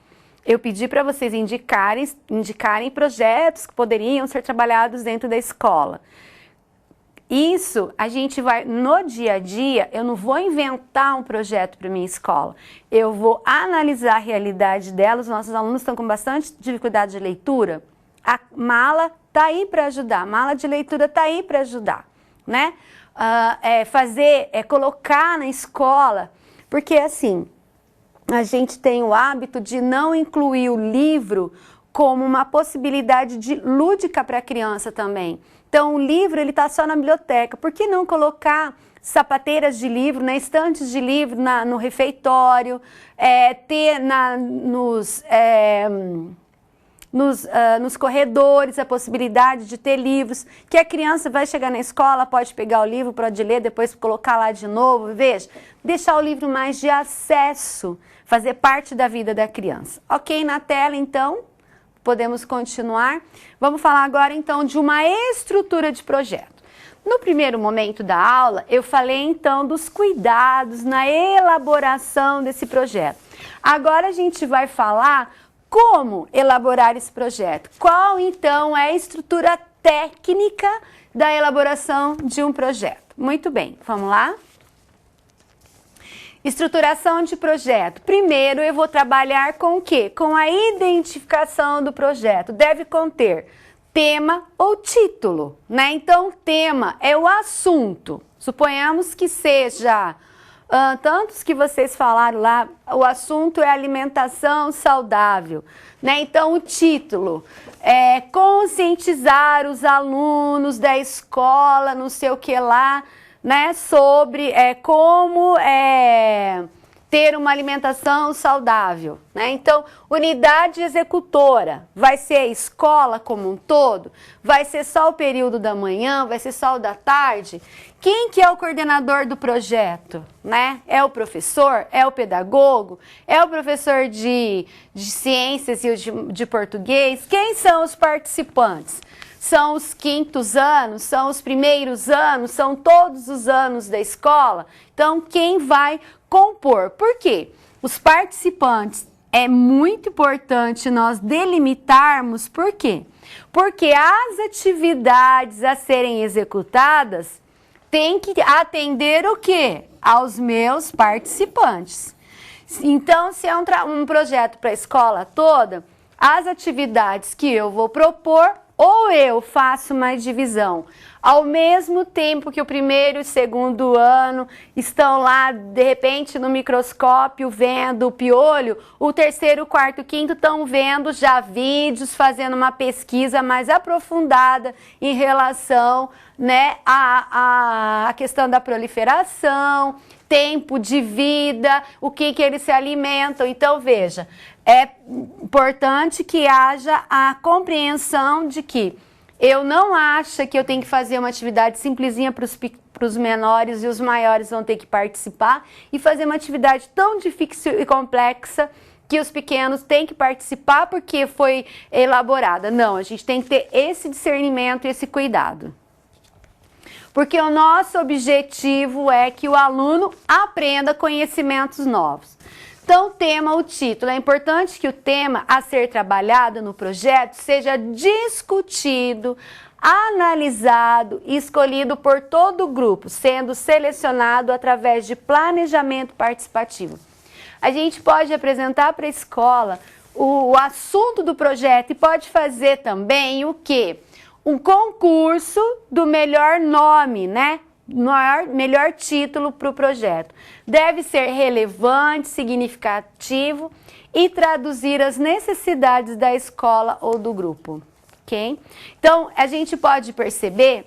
A: eu pedi para vocês indicarem projetos que poderiam ser trabalhados dentro da escola. Isso a gente vai, no dia a dia, eu não vou inventar um projeto para minha escola. Eu vou analisar a realidade dela. Os nossos alunos estão com bastante dificuldade de leitura. A mala está aí para ajudar, a mala de leitura está aí para ajudar, né? Colocar na escola, porque assim, a gente tem o hábito de não incluir o livro como uma possibilidade lúdica para a criança também. Então, o livro ele está só na biblioteca. Por que não colocar sapateiras de livro, estantes de livro no refeitório, ter nos corredores a possibilidade de ter livros, que a criança vai chegar na escola, pode pegar o livro, pode ler, depois colocar lá de novo, veja, deixar o livro mais de acesso, fazer parte da vida da criança. Ok, na tela então, podemos continuar. Vamos falar agora então de uma estrutura de projeto. No primeiro momento da aula, eu falei então dos cuidados na elaboração desse projeto. Agora a gente vai falar como elaborar esse projeto. Qual então é a estrutura técnica da elaboração de um projeto? Muito bem, vamos lá? Estruturação de projeto. Primeiro eu vou trabalhar com o quê? Com a identificação do projeto. Deve conter tema ou título, né? Então, tema é o assunto. Suponhamos que seja, tantos que vocês falaram lá, o assunto é alimentação saudável, né? Então, o título é conscientizar os alunos da escola, não sei o que lá, né? Sobre como ter uma alimentação saudável, né? Então, unidade executora, vai ser a escola como um todo? Vai ser só o período da manhã? Vai ser só o da tarde? Quem que é o coordenador do projeto, né? É o professor? É o pedagogo? É o professor de ciências e de português? Quem são os participantes? São os quintos anos? São os primeiros anos? São todos os anos da escola? Então, quem vai compor? Por quê? Os participantes, é muito importante nós delimitarmos. Por quê? Porque as atividades a serem executadas têm que atender o quê? Aos meus participantes. Então, se é um projeto para a escola toda, as atividades que eu vou propor, ou eu faço uma divisão, ao mesmo tempo que o primeiro e o segundo ano estão lá, de repente, no microscópio vendo o piolho, o terceiro, quarto e quinto estão vendo já vídeos, fazendo uma pesquisa mais aprofundada em relação, né, à questão da proliferação, tempo de vida, o que eles se alimentam. Então, veja, é importante que haja a compreensão de que eu não acho que eu tenho que fazer uma atividade simplesinha para os menores e os maiores vão ter que participar e fazer uma atividade tão difícil e complexa que os pequenos têm que participar porque foi elaborada. Não, a gente tem que ter esse discernimento e esse cuidado. Porque o nosso objetivo é que o aluno aprenda conhecimentos novos. Então, o tema, o título. É importante que o tema a ser trabalhado no projeto seja discutido, analisado e escolhido por todo o grupo, sendo selecionado através de planejamento participativo. A gente pode apresentar para a escola o assunto do projeto e pode fazer também o quê? Um concurso do melhor nome, né? Melhor título para o projeto. Deve ser relevante, significativo e traduzir as necessidades da escola ou do grupo. Ok? Então, a gente pode perceber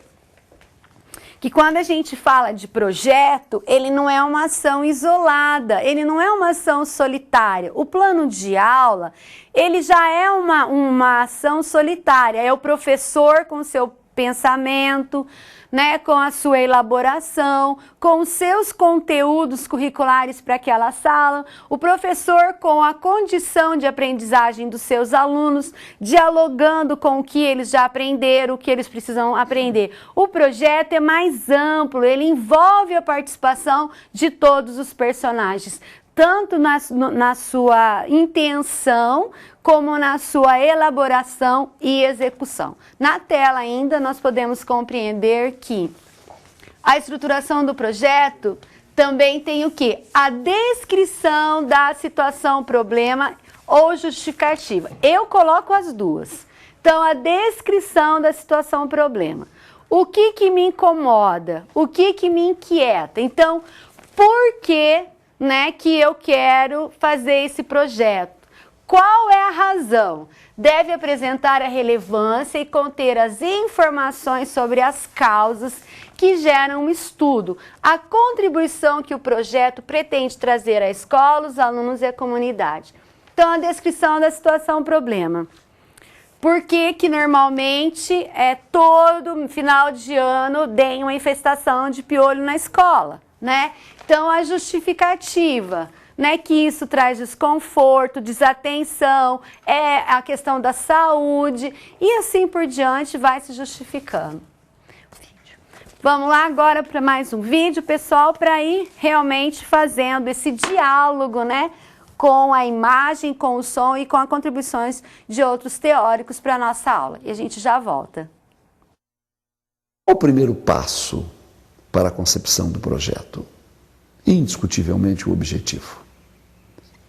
A: que quando a gente fala de projeto, ele não é uma ação isolada, ele não é uma ação solitária. O plano de aula, ele já é uma ação solitária, é o professor com o seu pensamento, né, com a sua elaboração, com os seus conteúdos curriculares para aquela sala, o professor com a condição de aprendizagem dos seus alunos, dialogando com o que eles já aprenderam, o que eles precisam aprender. O projeto é mais amplo, ele envolve a participação de todos os personagens, tanto na sua intenção, como na sua elaboração e execução. Na tela ainda, nós podemos compreender que a estruturação do projeto também tem o quê? A descrição da situação, problema ou justificativa. Eu coloco as duas. Então, a descrição da situação, problema. O que me incomoda? O que me inquieta? Então, por que, né, que eu quero fazer esse projeto? Qual é a razão? Deve apresentar a relevância e conter as informações sobre as causas que geram um estudo, a contribuição que o projeto pretende trazer à escola, os alunos e a comunidade. Então, a descrição da situação problema. Por que normalmente todo final de ano tem uma infestação de piolho na escola, né? Então, a justificativa, né, que isso traz desconforto, desatenção, a questão da saúde e assim por diante vai se justificando. Vamos lá agora para mais um vídeo, pessoal, para ir realmente fazendo esse diálogo, né, com a imagem, com o som e com as contribuições de outros teóricos para a nossa aula. E a gente já volta.
C: Qual o primeiro passo para a concepção do projeto? Indiscutivelmente o objetivo.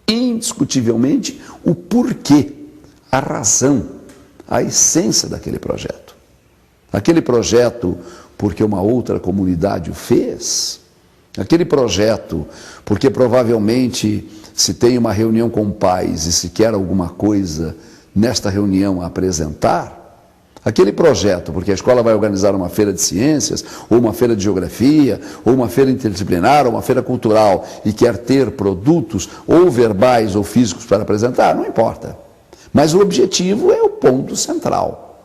C: Indiscutivelmente o porquê, a razão, a essência daquele projeto. Aquele projeto porque uma outra comunidade o fez? Aquele projeto porque provavelmente se tem uma reunião com pais e se quer alguma coisa nesta reunião a apresentar? Aquele projeto, porque a escola vai organizar uma feira de ciências, ou uma feira de geografia, ou uma feira interdisciplinar, ou uma feira cultural, e quer ter produtos, ou verbais ou físicos para apresentar, não importa. Mas o objetivo é o ponto central.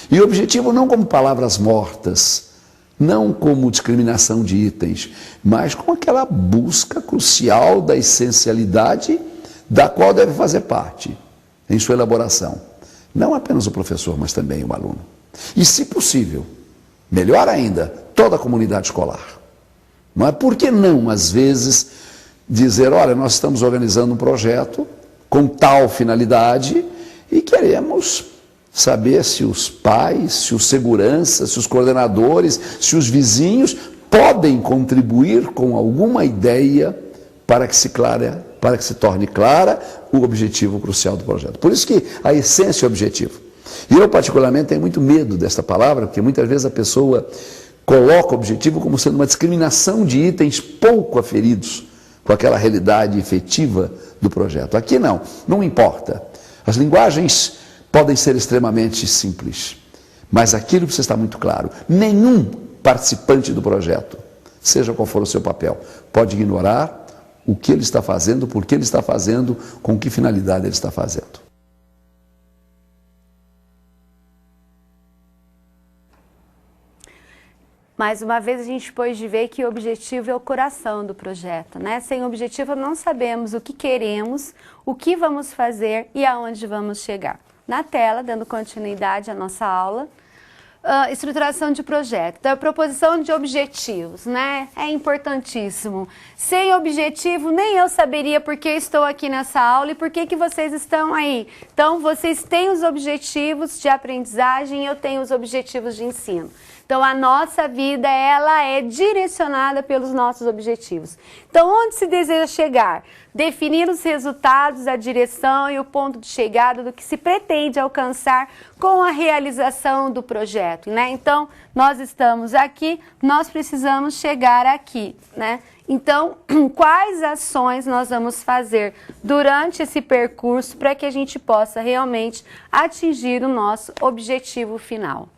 C: E o objetivo não como palavras mortas, não como discriminação de itens, mas com aquela busca crucial da essencialidade da qual deve fazer parte em sua elaboração. Não apenas o professor, mas também o aluno. E, se possível, melhor ainda, toda a comunidade escolar. Não é? Por que não, às vezes, dizer, olha, nós estamos organizando um projeto com tal finalidade e queremos saber se os pais, se os seguranças, se os coordenadores, se os vizinhos podem contribuir com alguma ideia para que se torne clara o objetivo crucial do projeto. Por isso que a essência é o objetivo. E eu, particularmente, tenho muito medo desta palavra, porque muitas vezes a pessoa coloca o objetivo como sendo uma discriminação de itens pouco aferidos com aquela realidade efetiva do projeto. Aqui não importa. As linguagens podem ser extremamente simples, mas aquilo precisa estar muito claro. Nenhum participante do projeto, seja qual for o seu papel, pode ignorar o que ele está fazendo, por que ele está fazendo, com que finalidade ele está fazendo.
A: Mais uma vez a gente pôde ver que o objetivo é o coração do projeto, né? Sem objetivo não sabemos o que queremos, o que vamos fazer e aonde vamos chegar. Na tela, dando continuidade à nossa aula, estruturação de projeto, da proposição de objetivos, né? É importantíssimo. Sem objetivo, nem eu saberia por que estou aqui nessa aula e por que vocês estão aí. Então, vocês têm os objetivos de aprendizagem e eu tenho os objetivos de ensino. Então, a nossa vida, ela é direcionada pelos nossos objetivos. Então, onde se deseja chegar? definir os resultados, a direção e o ponto de chegada do que se pretende alcançar com a realização do projeto, né? Então, nós estamos aqui, nós precisamos chegar aqui, né? Então, quais ações nós vamos fazer durante esse percurso para que a gente possa realmente atingir o nosso objetivo final?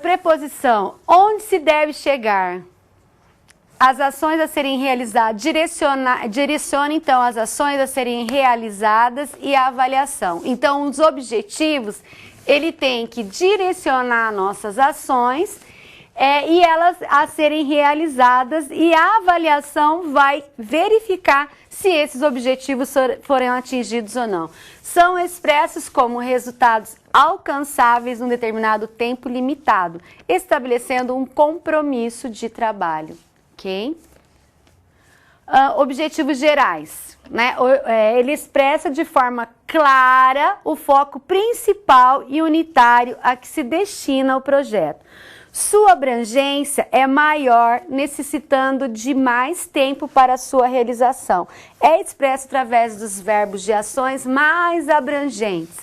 A: Preposição, onde se deve chegar? As ações a serem realizadas, direciona então as ações a serem realizadas e a avaliação. Então, os objetivos, ele tem que direcionar nossas ações e elas a serem realizadas, e a avaliação vai verificar se esses objetivos forem atingidos ou não. São expressos como resultados alcançáveis num determinado tempo limitado, estabelecendo um compromisso de trabalho. Ok? Objetivos gerais, né? Ele expressa de forma clara o foco principal e unitário a que se destina o projeto. Sua abrangência é maior, necessitando de mais tempo para sua realização. É expresso através dos verbos de ações mais abrangentes.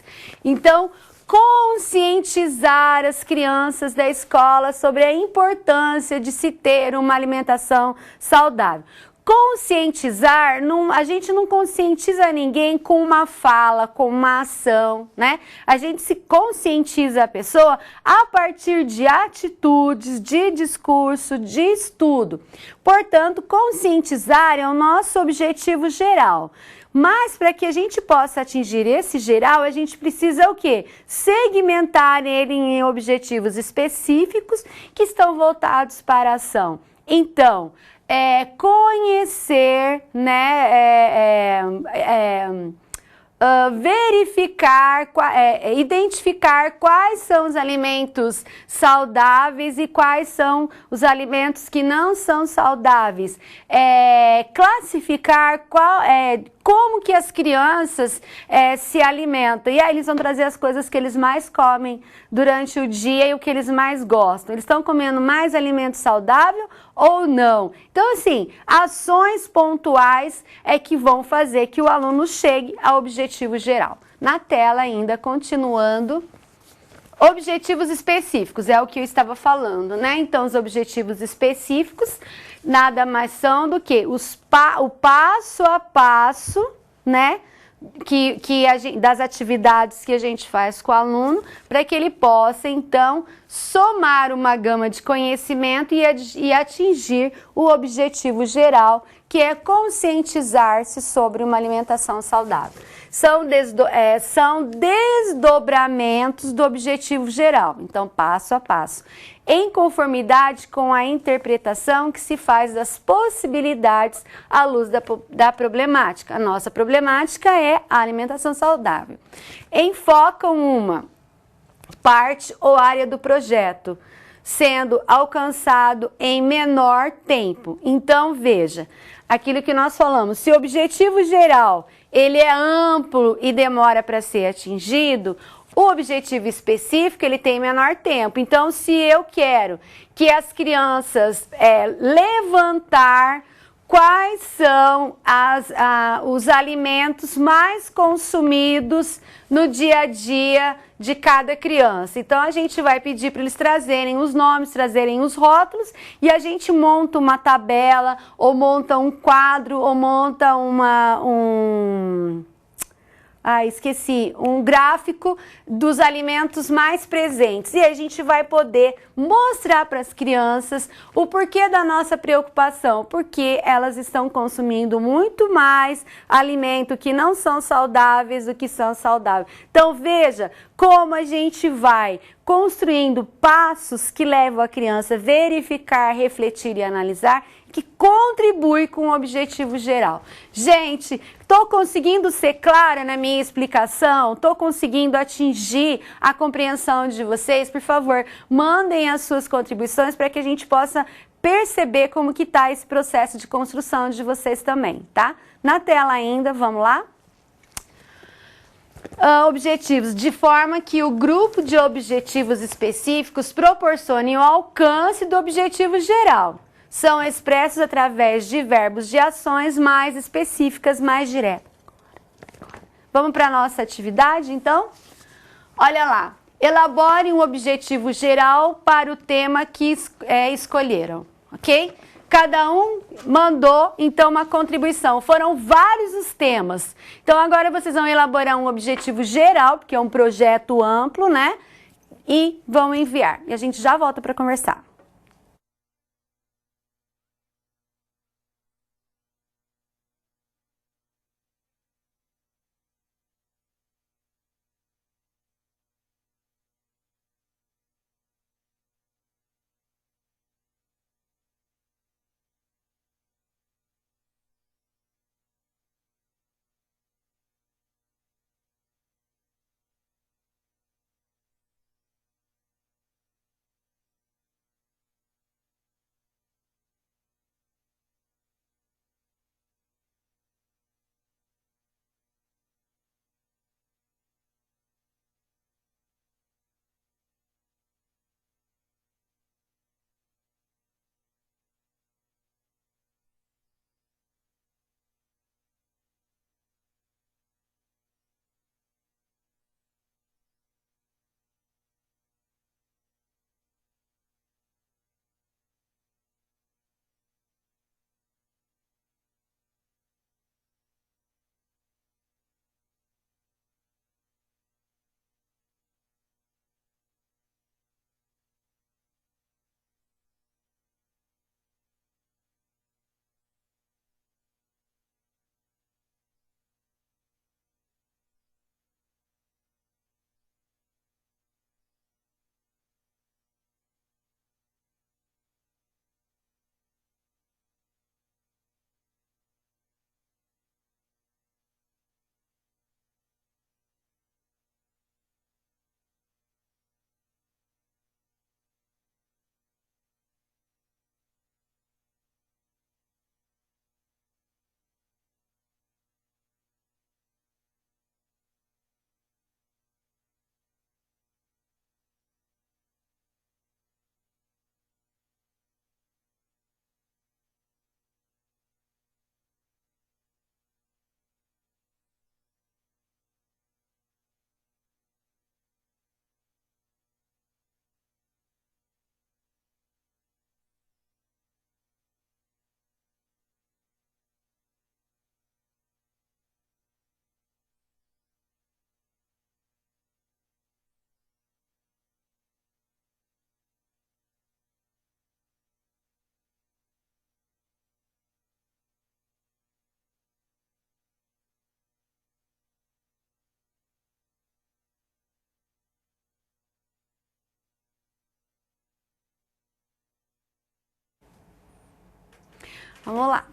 A: Então, conscientizar as crianças da escola sobre a importância de se ter uma alimentação saudável. Conscientizar, a gente não conscientiza ninguém com uma fala, com uma ação, né? A gente se conscientiza a pessoa a partir de atitudes, de discurso, de estudo. Portanto, conscientizar é o nosso objetivo geral. Mas para que a gente possa atingir esse geral, a gente precisa o quê? Segmentar ele em objetivos específicos que estão voltados para a ação. Então, conhecer, né, verificar, identificar quais são os alimentos saudáveis e quais são os alimentos que não são saudáveis, classificar como que as crianças se alimentam, e aí eles vão trazer as coisas que eles mais comem durante o dia e o que eles mais gostam. Eles estão comendo mais alimento saudável ou não? Então, assim, ações pontuais é que vão fazer que o aluno chegue ao objetivo geral. Na tela ainda, continuando, objetivos específicos, é o que eu estava falando, né? Então, os objetivos específicos nada mais são do que o passo a passo, né? Das atividades que a gente faz com o aluno, para que ele possa, então, somar uma gama de conhecimento e atingir o objetivo geral, que é conscientizar-se sobre uma alimentação saudável. São desdobramentos do objetivo geral, então, passo a passo, em conformidade com a interpretação que se faz das possibilidades à luz da problemática. A nossa problemática é a alimentação saudável. Enfocam uma parte ou área do projeto, sendo alcançado em menor tempo. Então, veja, aquilo que nós falamos, se o objetivo geral ele é amplo e demora para ser atingido, o objetivo específico ele tem menor tempo. Então, se eu quero que as crianças levantar quais são os alimentos mais consumidos no dia a dia de cada criança. Então, a gente vai pedir para eles trazerem os nomes, trazerem os rótulos, e a gente monta uma tabela, ou monta um quadro, ou monta um gráfico dos alimentos mais presentes. E a gente vai poder mostrar para as crianças o porquê da nossa preocupação, porque elas estão consumindo muito mais alimento que não são saudáveis do que são saudáveis. Então, veja como a gente vai construindo passos que levam a criança a verificar, refletir e analisar, que contribui com o objetivo geral. Gente, estou conseguindo ser clara na minha explicação? Estou conseguindo atingir a compreensão de vocês? Por favor, mandem as suas contribuições para que a gente possa perceber como que está esse processo de construção de vocês também, tá? Na tela ainda, vamos lá? Objetivos, de forma que o grupo de objetivos específicos proporcione o alcance do objetivo geral. são expressos através de verbos de ações mais específicas, mais diretas. Vamos para a nossa atividade, então? Olha lá. Elabore um objetivo geral para o tema que escolheram, ok? Cada um mandou, então, uma contribuição. Foram vários os temas. Então, agora vocês vão elaborar um objetivo geral, porque é um projeto amplo, né? E vão enviar. E a gente já volta para conversar. Vamos lá.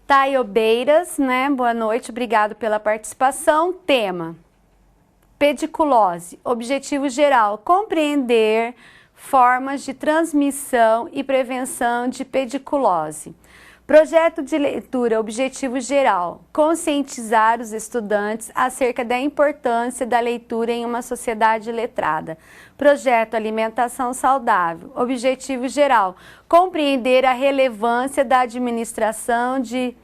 A: Taiobeiras, né? Boa noite, obrigado pela participação. Tema: pediculose. Objetivo geral: compreender formas de transmissão e prevenção de pediculose. Projeto de leitura: objetivo geral: conscientizar os estudantes acerca da importância da leitura em uma sociedade letrada. Projeto alimentação saudável: objetivo geral: compreender a relevância da administração de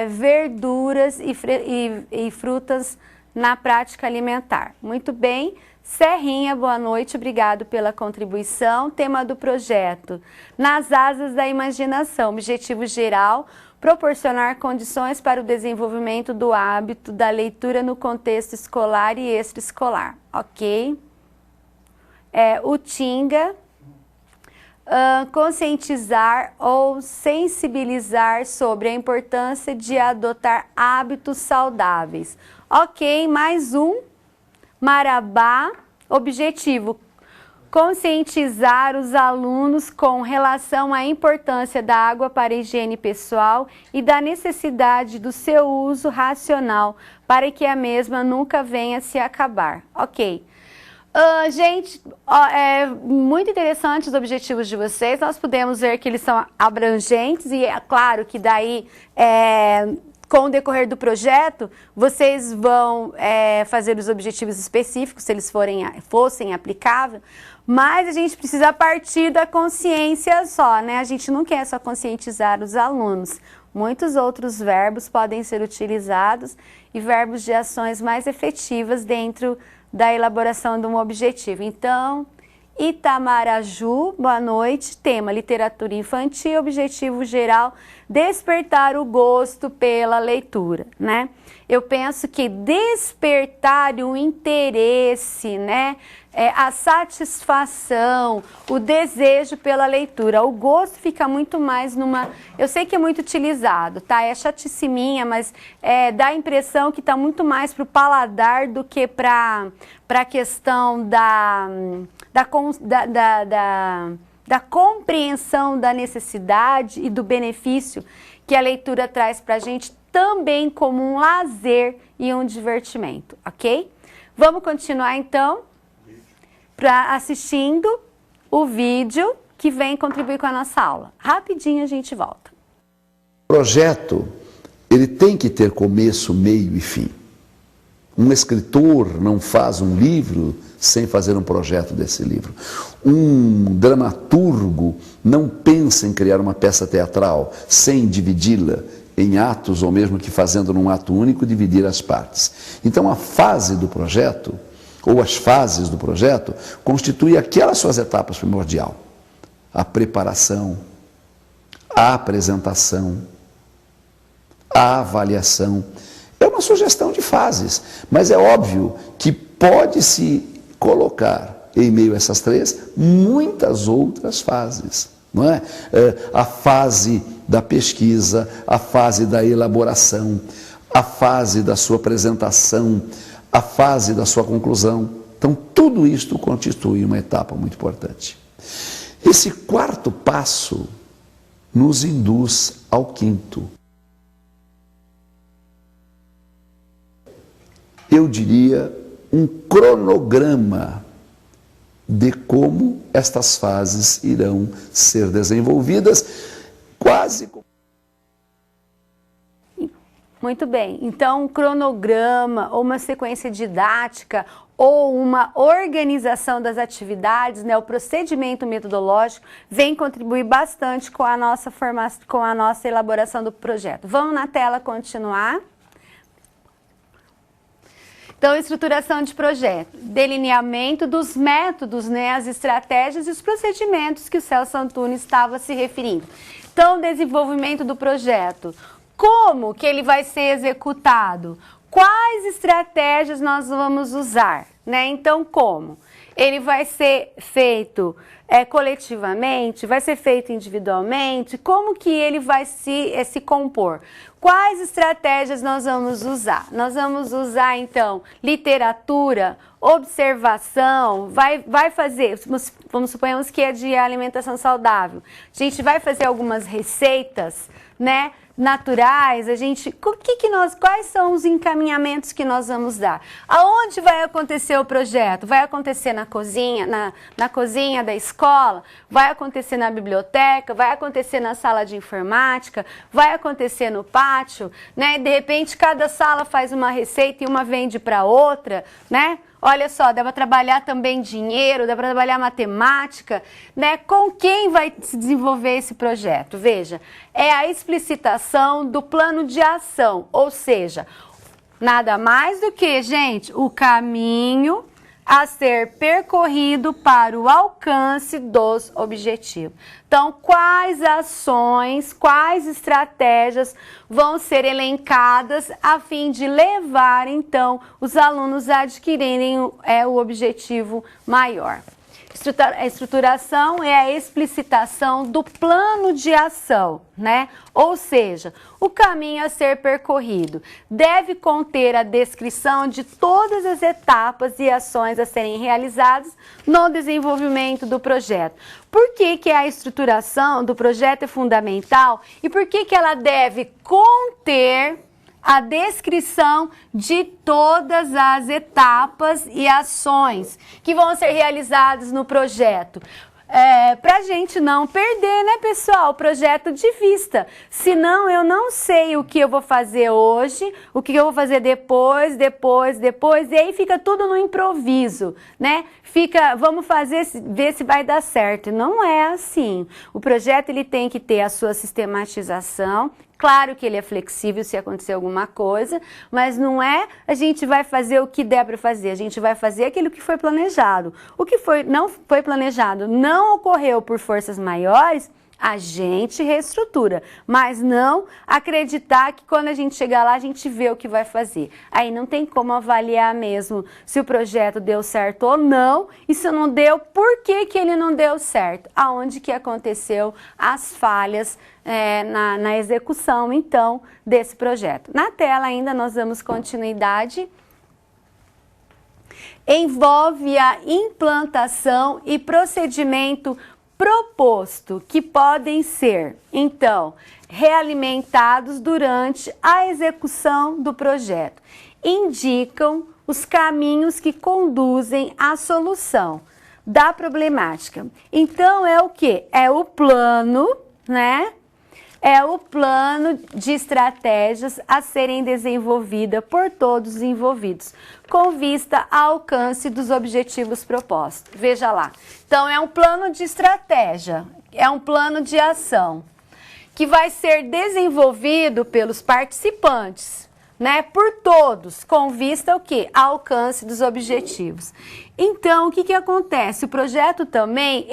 A: verduras e frutas na prática alimentar. Muito bem. Serrinha, boa noite, obrigado pela contribuição. Tema do projeto: nas asas da imaginação. Objetivo geral: proporcionar condições para o desenvolvimento do hábito da leitura no contexto escolar e extraescolar. Ok. Utinga: conscientizar ou sensibilizar sobre a importância de adotar hábitos saudáveis. Ok, mais um. Marabá: objetivo: conscientizar os alunos com relação à importância da água para a higiene pessoal e da necessidade do seu uso racional para que a mesma nunca venha a se acabar. Ok. Gente, é muito interessante os objetivos de vocês. Nós podemos ver que eles são abrangentes e é claro que daí com o decorrer do projeto, vocês vão fazer os objetivos específicos, se eles fossem aplicáveis, mas a gente precisa partir da consciência só, né? A gente não quer só conscientizar os alunos. Muitos outros verbos podem ser utilizados e verbos de ações mais efetivas dentro da elaboração de um objetivo. Então, Itamaraju, boa noite, tema literatura infantil, objetivo geral, despertar o gosto pela leitura, né? Eu penso que despertar o interesse, né? A satisfação, o desejo pela leitura. O gosto fica muito mais numa... Eu sei que é muito utilizado, tá? É chatice minha, mas dá a impressão que está muito mais para o paladar do que para a questão da compreensão da necessidade e do benefício que a leitura traz para a gente também como um lazer e um divertimento, ok? Vamos continuar então assistindo o vídeo que vem contribuir com a nossa aula. Rapidinho a gente volta.
C: O projeto, ele tem que ter começo, meio e fim. Um escritor não faz um livro sem fazer um projeto desse livro. Um dramaturgo não pensa em criar uma peça teatral sem dividi-la em atos, ou mesmo que fazendo num ato único, dividir as partes. Então a fase do projeto, ou as fases do projeto, constitui aquelas suas etapas primordial. A preparação, a apresentação, a avaliação. É uma sugestão de fases, mas é óbvio que pode-se colocar em meio a essas três muitas outras fases, não é? A fase da pesquisa, a fase da elaboração, a fase da sua apresentação, a fase da sua conclusão. Então, tudo isto constitui uma etapa muito importante. Esse quarto passo nos induz ao quinto. Eu diria um cronograma de como estas fases irão ser desenvolvidas, quase como...
A: Muito bem, então um cronograma ou uma sequência didática ou uma organização das atividades, né, o procedimento metodológico vem contribuir bastante com a nossa formação, com a nossa elaboração do projeto. Vamos na tela continuar. Então, estruturação de projeto, delineamento dos métodos, né, as estratégias e os procedimentos que o Celso Antunes estava se referindo. Então, desenvolvimento do projeto. Como que ele vai ser executado? Quais estratégias nós vamos usar? Né? Então, como? Ele vai ser feito coletivamente? Vai ser feito individualmente? Como que ele vai se compor? Quais estratégias nós vamos usar? Nós vamos usar, então, literatura, observação, vai fazer, vamos suponhamos que é de alimentação saudável. A gente vai fazer algumas receitas, né, naturais, quais são os encaminhamentos que nós vamos dar? Aonde vai acontecer o projeto? Vai acontecer na cozinha, na cozinha da escola? Vai acontecer na biblioteca? Vai acontecer na sala de informática? Vai acontecer no pátio? Né? De repente, cada sala faz uma receita e uma vende para outra, né? Olha só, dá para trabalhar também dinheiro, dá para trabalhar matemática, né? Com quem vai se desenvolver esse projeto? Veja, é a explicitação do plano de ação, ou seja, nada mais do que, gente, o caminho a ser percorrido para o alcance dos objetivos. Então, quais ações, quais estratégias vão ser elencadas a fim de levar, então, os alunos a adquirirem o objetivo maior? A estruturação é a explicitação do plano de ação, né? Ou seja, o caminho a ser percorrido deve conter a descrição de todas as etapas e ações a serem realizadas no desenvolvimento do projeto. Por que a estruturação do projeto é fundamental e por que ela deve conter a descrição de todas as etapas e ações que vão ser realizadas no projeto? para a gente não perder, né, pessoal, o projeto de vista. Senão eu não sei o que eu vou fazer hoje, o que eu vou fazer depois, e aí fica tudo no improviso, né? Vamos ver se vai dar certo. Não é assim. O projeto ele tem que ter a sua sistematização. Claro que ele é flexível se acontecer alguma coisa, mas não é a gente vai fazer o que der para fazer, a gente vai fazer aquilo que foi planejado. O que não foi planejado não ocorreu por forças maiores, a gente reestrutura, mas não acreditar que quando a gente chegar lá a gente vê o que vai fazer. Aí não tem como avaliar mesmo se o projeto deu certo ou não, e se não deu, por que ele não deu certo? Aonde que aconteceu as falhas na execução, então, desse projeto. Na tela ainda nós damos continuidade. Envolve a implantação e procedimento proposto, que podem ser, então, realimentados durante a execução do projeto. Indicam os caminhos que conduzem à solução da problemática. Então, é o quê? É o plano, né? É o plano de estratégias a serem desenvolvidas por todos os envolvidos, com vista ao alcance dos objetivos propostos. Veja lá. Então, é um plano de estratégia, é um plano de ação, que vai ser desenvolvido pelos participantes, né? Por todos, com vista ao quê? Ao alcance dos objetivos. Então, o que acontece? O projeto também,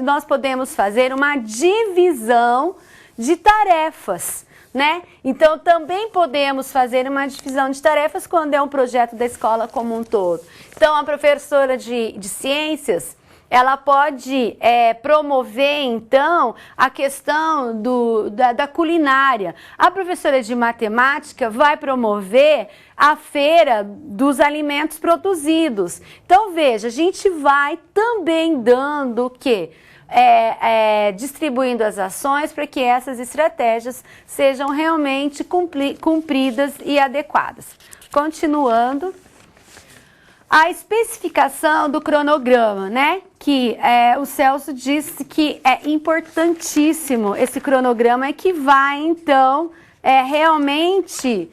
A: nós podemos fazer uma divisão de tarefas, né? Então, também podemos fazer uma divisão de tarefas quando é um projeto da escola como um todo. Então, a professora de ciências, ela pode promover, então, a questão da culinária. A professora de matemática vai promover a feira dos alimentos produzidos. Então, veja, a gente vai também dando o quê? Distribuindo as ações para que essas estratégias sejam realmente cumpridas e adequadas. Continuando, a especificação do cronograma, né? Que o Celso disse que é importantíssimo esse cronograma, que vai, então, realmente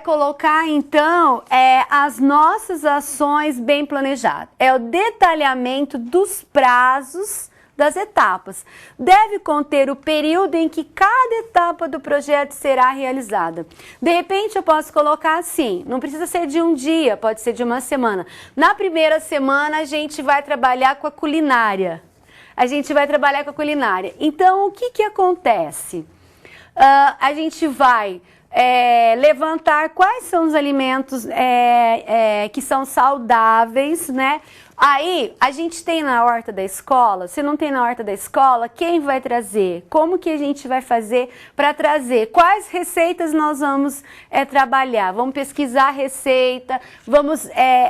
A: colocar então, as nossas ações bem planejadas. É o detalhamento dos prazos das etapas. Deve conter o período em que cada etapa do projeto será realizada. De repente, eu posso colocar assim, não precisa ser de um dia, pode ser de uma semana. Na primeira semana, a gente vai trabalhar com a culinária. Então, o que acontece? A gente vai levantar quais são os alimentos que são saudáveis, né? Aí, a gente tem na horta da escola, se não tem na horta da escola, quem vai trazer? Como que a gente vai fazer para trazer? Quais receitas nós vamos trabalhar? Vamos pesquisar a receita,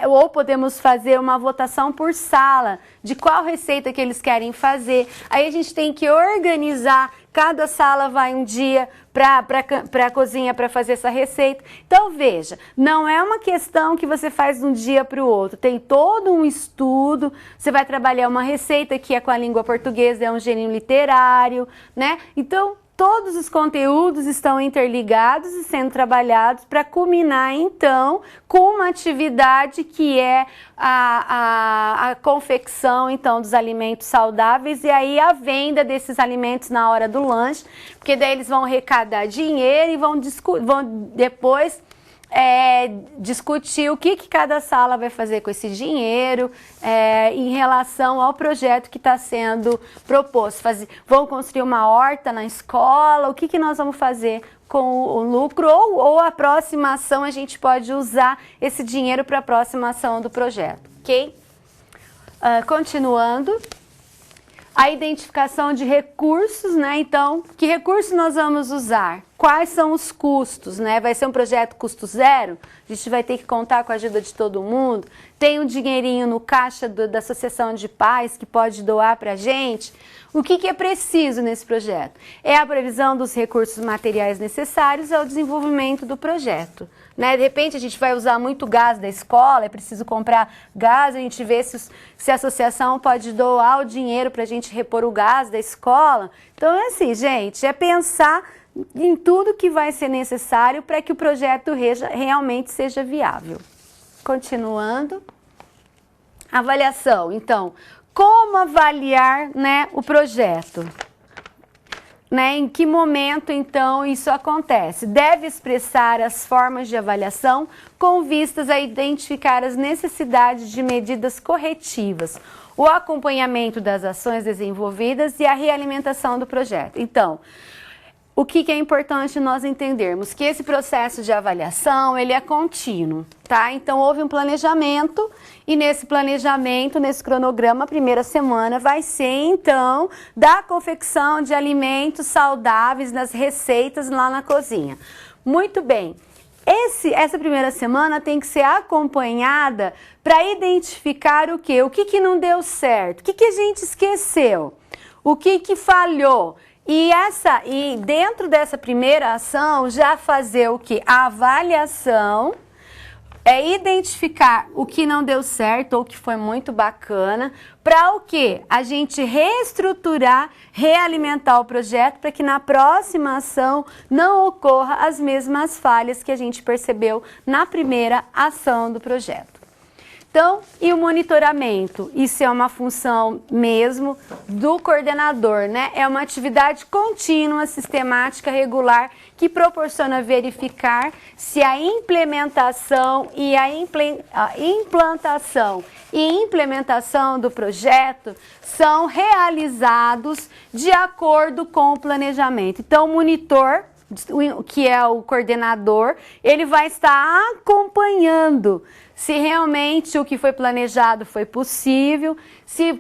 A: ou podemos fazer uma votação por sala, de qual receita que eles querem fazer. Aí a gente tem que organizar, cada sala vai um dia para a cozinha para fazer essa receita. Então, veja, não é uma questão que você faz de um dia para o outro, tem todo um estudo, você vai trabalhar uma receita que é com a língua portuguesa, é um gênero literário, né? Então, todos os conteúdos estão interligados e sendo trabalhados para culminar, então, com uma atividade que é a confecção, então, dos alimentos saudáveis e aí a venda desses alimentos na hora do lanche, porque daí eles vão arrecadar dinheiro e vão depois discutir o que cada sala vai fazer com esse dinheiro em relação ao projeto que está sendo proposto. Vão construir uma horta na escola, o que nós vamos fazer com o lucro ou a próxima ação, a gente pode usar esse dinheiro para a próxima ação do projeto, ok? Continuando. A identificação de recursos, né? Então, que recursos nós vamos usar? Quais são os custos, né? Vai ser um projeto custo zero? A gente vai ter que contar com a ajuda de todo mundo? Tem um dinheirinho no caixa da Associação de Pais que pode doar para a gente? O que é preciso nesse projeto? É a previsão dos recursos materiais necessários ao desenvolvimento do projeto, né? De repente a gente vai usar muito gás da escola, é preciso comprar gás, a gente vê se a associação pode doar o dinheiro para a gente repor o gás da escola. Então é assim, gente, é pensar em tudo que vai ser necessário para que o projeto realmente seja viável. Continuando. Avaliação. Então, como avaliar, né, o projeto? Né, em que momento, então, isso acontece? Deve expressar as formas de avaliação com vistas a identificar as necessidades de medidas corretivas, o acompanhamento das ações desenvolvidas e a realimentação do projeto. Então, o que é importante nós entendermos? Que esse processo de avaliação, ele é contínuo, tá? Então, houve um planejamento e nesse planejamento, nesse cronograma, a primeira semana vai ser, então, da confecção de alimentos saudáveis nas receitas lá na cozinha. Muito bem. Essa primeira semana tem que ser acompanhada para identificar o quê? O que não deu certo? O que a gente esqueceu? O que falhou? E dentro dessa primeira ação, já fazer o que? A avaliação, identificar o que não deu certo ou o que foi muito bacana, para o que? A gente reestruturar, realimentar o projeto para que na próxima ação não ocorra as mesmas falhas que a gente percebeu na primeira ação do projeto. Então, e o monitoramento? Isso é uma função mesmo do coordenador, né? É uma atividade contínua, sistemática, regular, que proporciona verificar se a implementação e a implantação e implementação do projeto são realizados de acordo com o planejamento. Então, o monitor, que é o coordenador, ele vai estar acompanhando se realmente o que foi planejado foi possível, se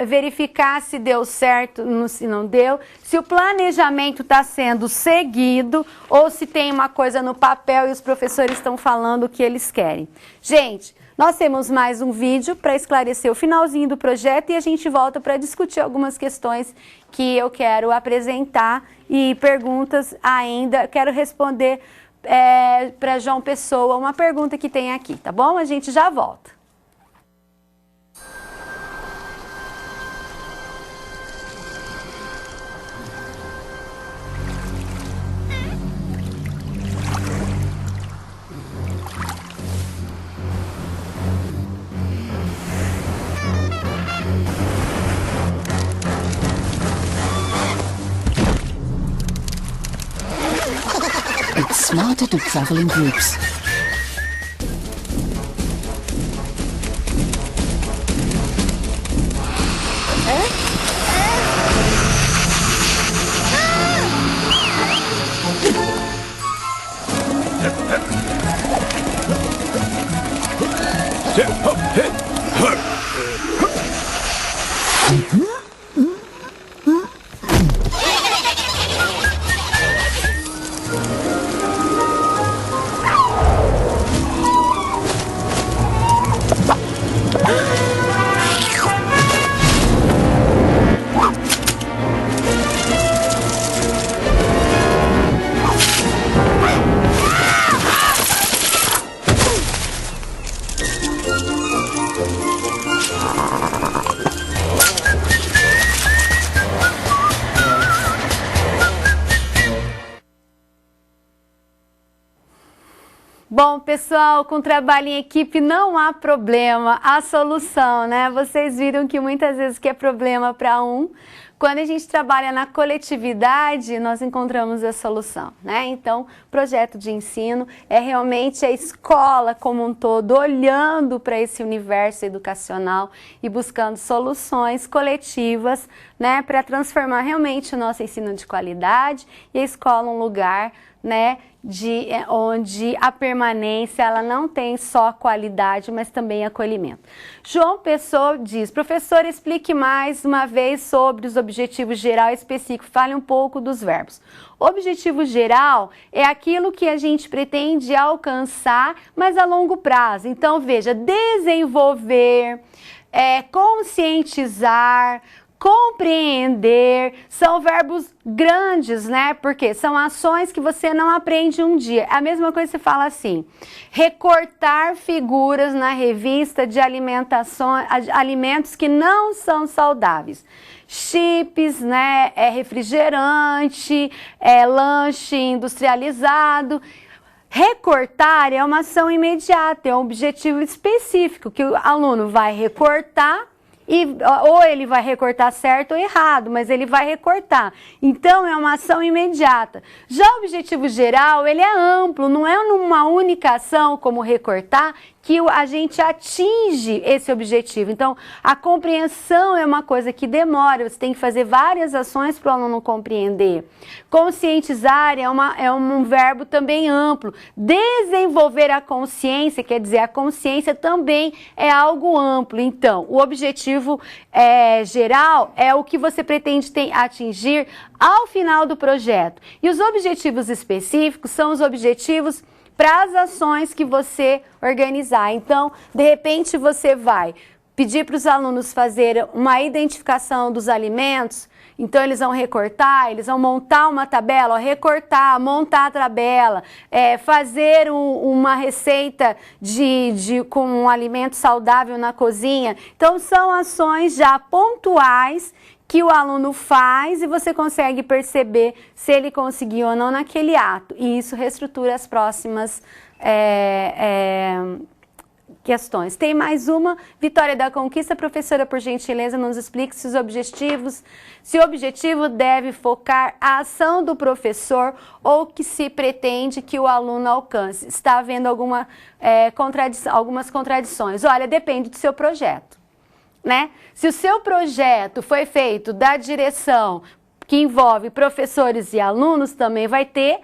A: verificar se deu certo, se não deu, se o planejamento está sendo seguido ou se tem uma coisa no papel e os professores estão falando o que eles querem. Gente, nós temos mais um vídeo para esclarecer o finalzinho do projeto e a gente volta para discutir algumas questões que eu quero apresentar e perguntas ainda. Quero responder para João Pessoa uma pergunta que tem aqui, tá bom? A gente já volta.
F: It's smarter to travel in groups.
A: Bom, pessoal, com trabalho em equipe não há problema, há solução, né? Vocês viram que muitas vezes que é problema para um, quando a gente trabalha na coletividade, nós encontramos a solução, né? Então, projeto de ensino é realmente a escola como um todo, olhando para esse universo educacional e buscando soluções coletivas, né? Para transformar realmente o nosso ensino de qualidade e a escola um lugar, né, onde a permanência ela não tem só qualidade, mas também acolhimento. João Pessoa diz: professor, explique mais uma vez sobre os objetivos geral e específico, fale um pouco dos verbos. Objetivo geral é aquilo que a gente pretende alcançar, mas a longo prazo. Então, veja, desenvolver, conscientizar, Compreender, são verbos grandes, né? Porque são ações que você não aprende um dia. A mesma coisa que você fala assim, recortar figuras na revista de alimentos que não são saudáveis. Chips, né? Refrigerante, lanche industrializado. Recortar é uma ação imediata, é um objetivo específico que o aluno vai recortar. Ou ele vai recortar certo ou errado, mas ele vai recortar. Então, é uma ação imediata. Já o objetivo geral, ele é amplo, não é numa única ação, como recortar, que a gente atinge esse objetivo. Então, a compreensão é uma coisa que demora, você tem que fazer várias ações para o aluno compreender. Conscientizar é um verbo também amplo. Desenvolver a consciência, quer dizer, a consciência também é algo amplo. Então, o objetivo geral é o que você pretende atingir ao final do projeto. E os objetivos específicos são os objetivos para as ações que você organizar. Então, de repente, você vai pedir para os alunos fazerem uma identificação dos alimentos, então eles vão recortar, eles vão montar uma tabela, recortar, montar a tabela, fazer uma receita com um alimento saudável na cozinha. Então, são ações já pontuais que o aluno faz e você consegue perceber se ele conseguiu ou não naquele ato. E isso reestrutura as próximas questões. Tem mais uma, Vitória da Conquista. Professora, por gentileza, nos explique se o objetivo deve focar a ação do professor ou que se pretende que o aluno alcance. Está havendo algumas contradições. Olha, depende do seu projeto. Né? Se o seu projeto foi feito da direção que envolve professores e alunos, também vai ter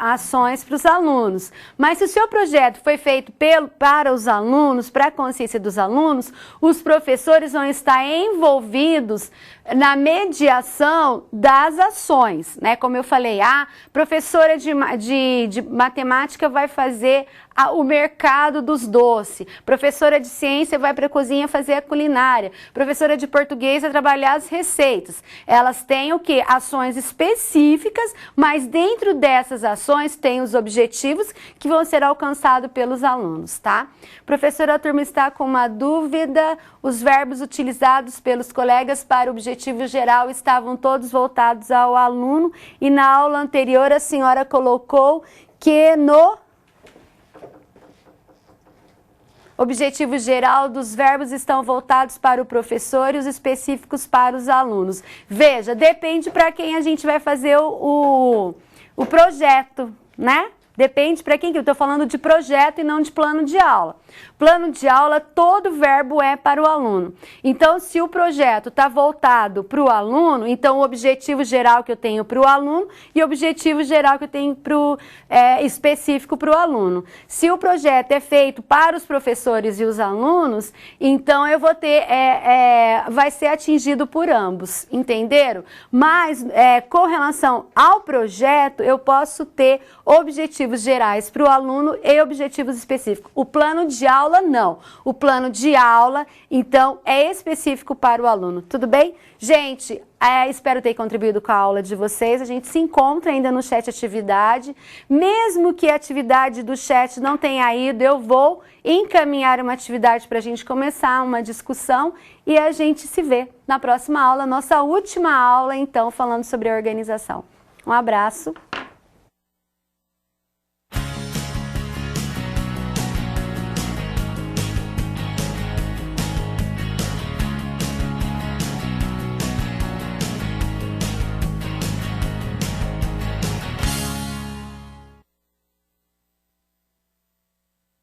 A: ações para os alunos. Mas se o seu projeto foi feito para os alunos, para a consciência dos alunos, os professores vão estar envolvidos na mediação das ações, né? Como eu falei, a professora de matemática vai fazer o mercado dos doces, professora de ciência vai para a cozinha fazer a culinária, professora de português vai trabalhar as receitas. Elas têm o quê? Ações específicas, mas dentro dessas ações tem os objetivos que vão ser alcançados pelos alunos, tá? Professora, a turma está com uma dúvida, os verbos utilizados pelos colegas para o objetivo geral estavam todos voltados ao aluno e na aula anterior a senhora colocou que no objetivo geral dos verbos estão voltados para o professor e os específicos para os alunos. Veja, depende para quem a gente vai fazer o projeto, né? Depende para quem que eu estou falando de projeto e não de plano de aula. Plano de aula, todo verbo é para o aluno. Então, se o projeto está voltado para o aluno, então o objetivo geral que eu tenho para o aluno e o objetivo geral que eu tenho específico para o aluno. Se o projeto é feito para os professores e os alunos, então eu vou ter, vai ser atingido por ambos, entenderam? Mas, com relação ao projeto, eu posso ter objetivos gerais para o aluno e objetivos específicos. O plano de aula, não. O plano de aula, então, é específico para o aluno. Tudo bem? Gente, espero ter contribuído com a aula de vocês. A gente se encontra ainda no chat atividade. Mesmo que a atividade do chat não tenha ido, eu vou encaminhar uma atividade para a gente começar uma discussão e a gente se vê na próxima aula, nossa última aula, então, falando sobre a organização. Um abraço.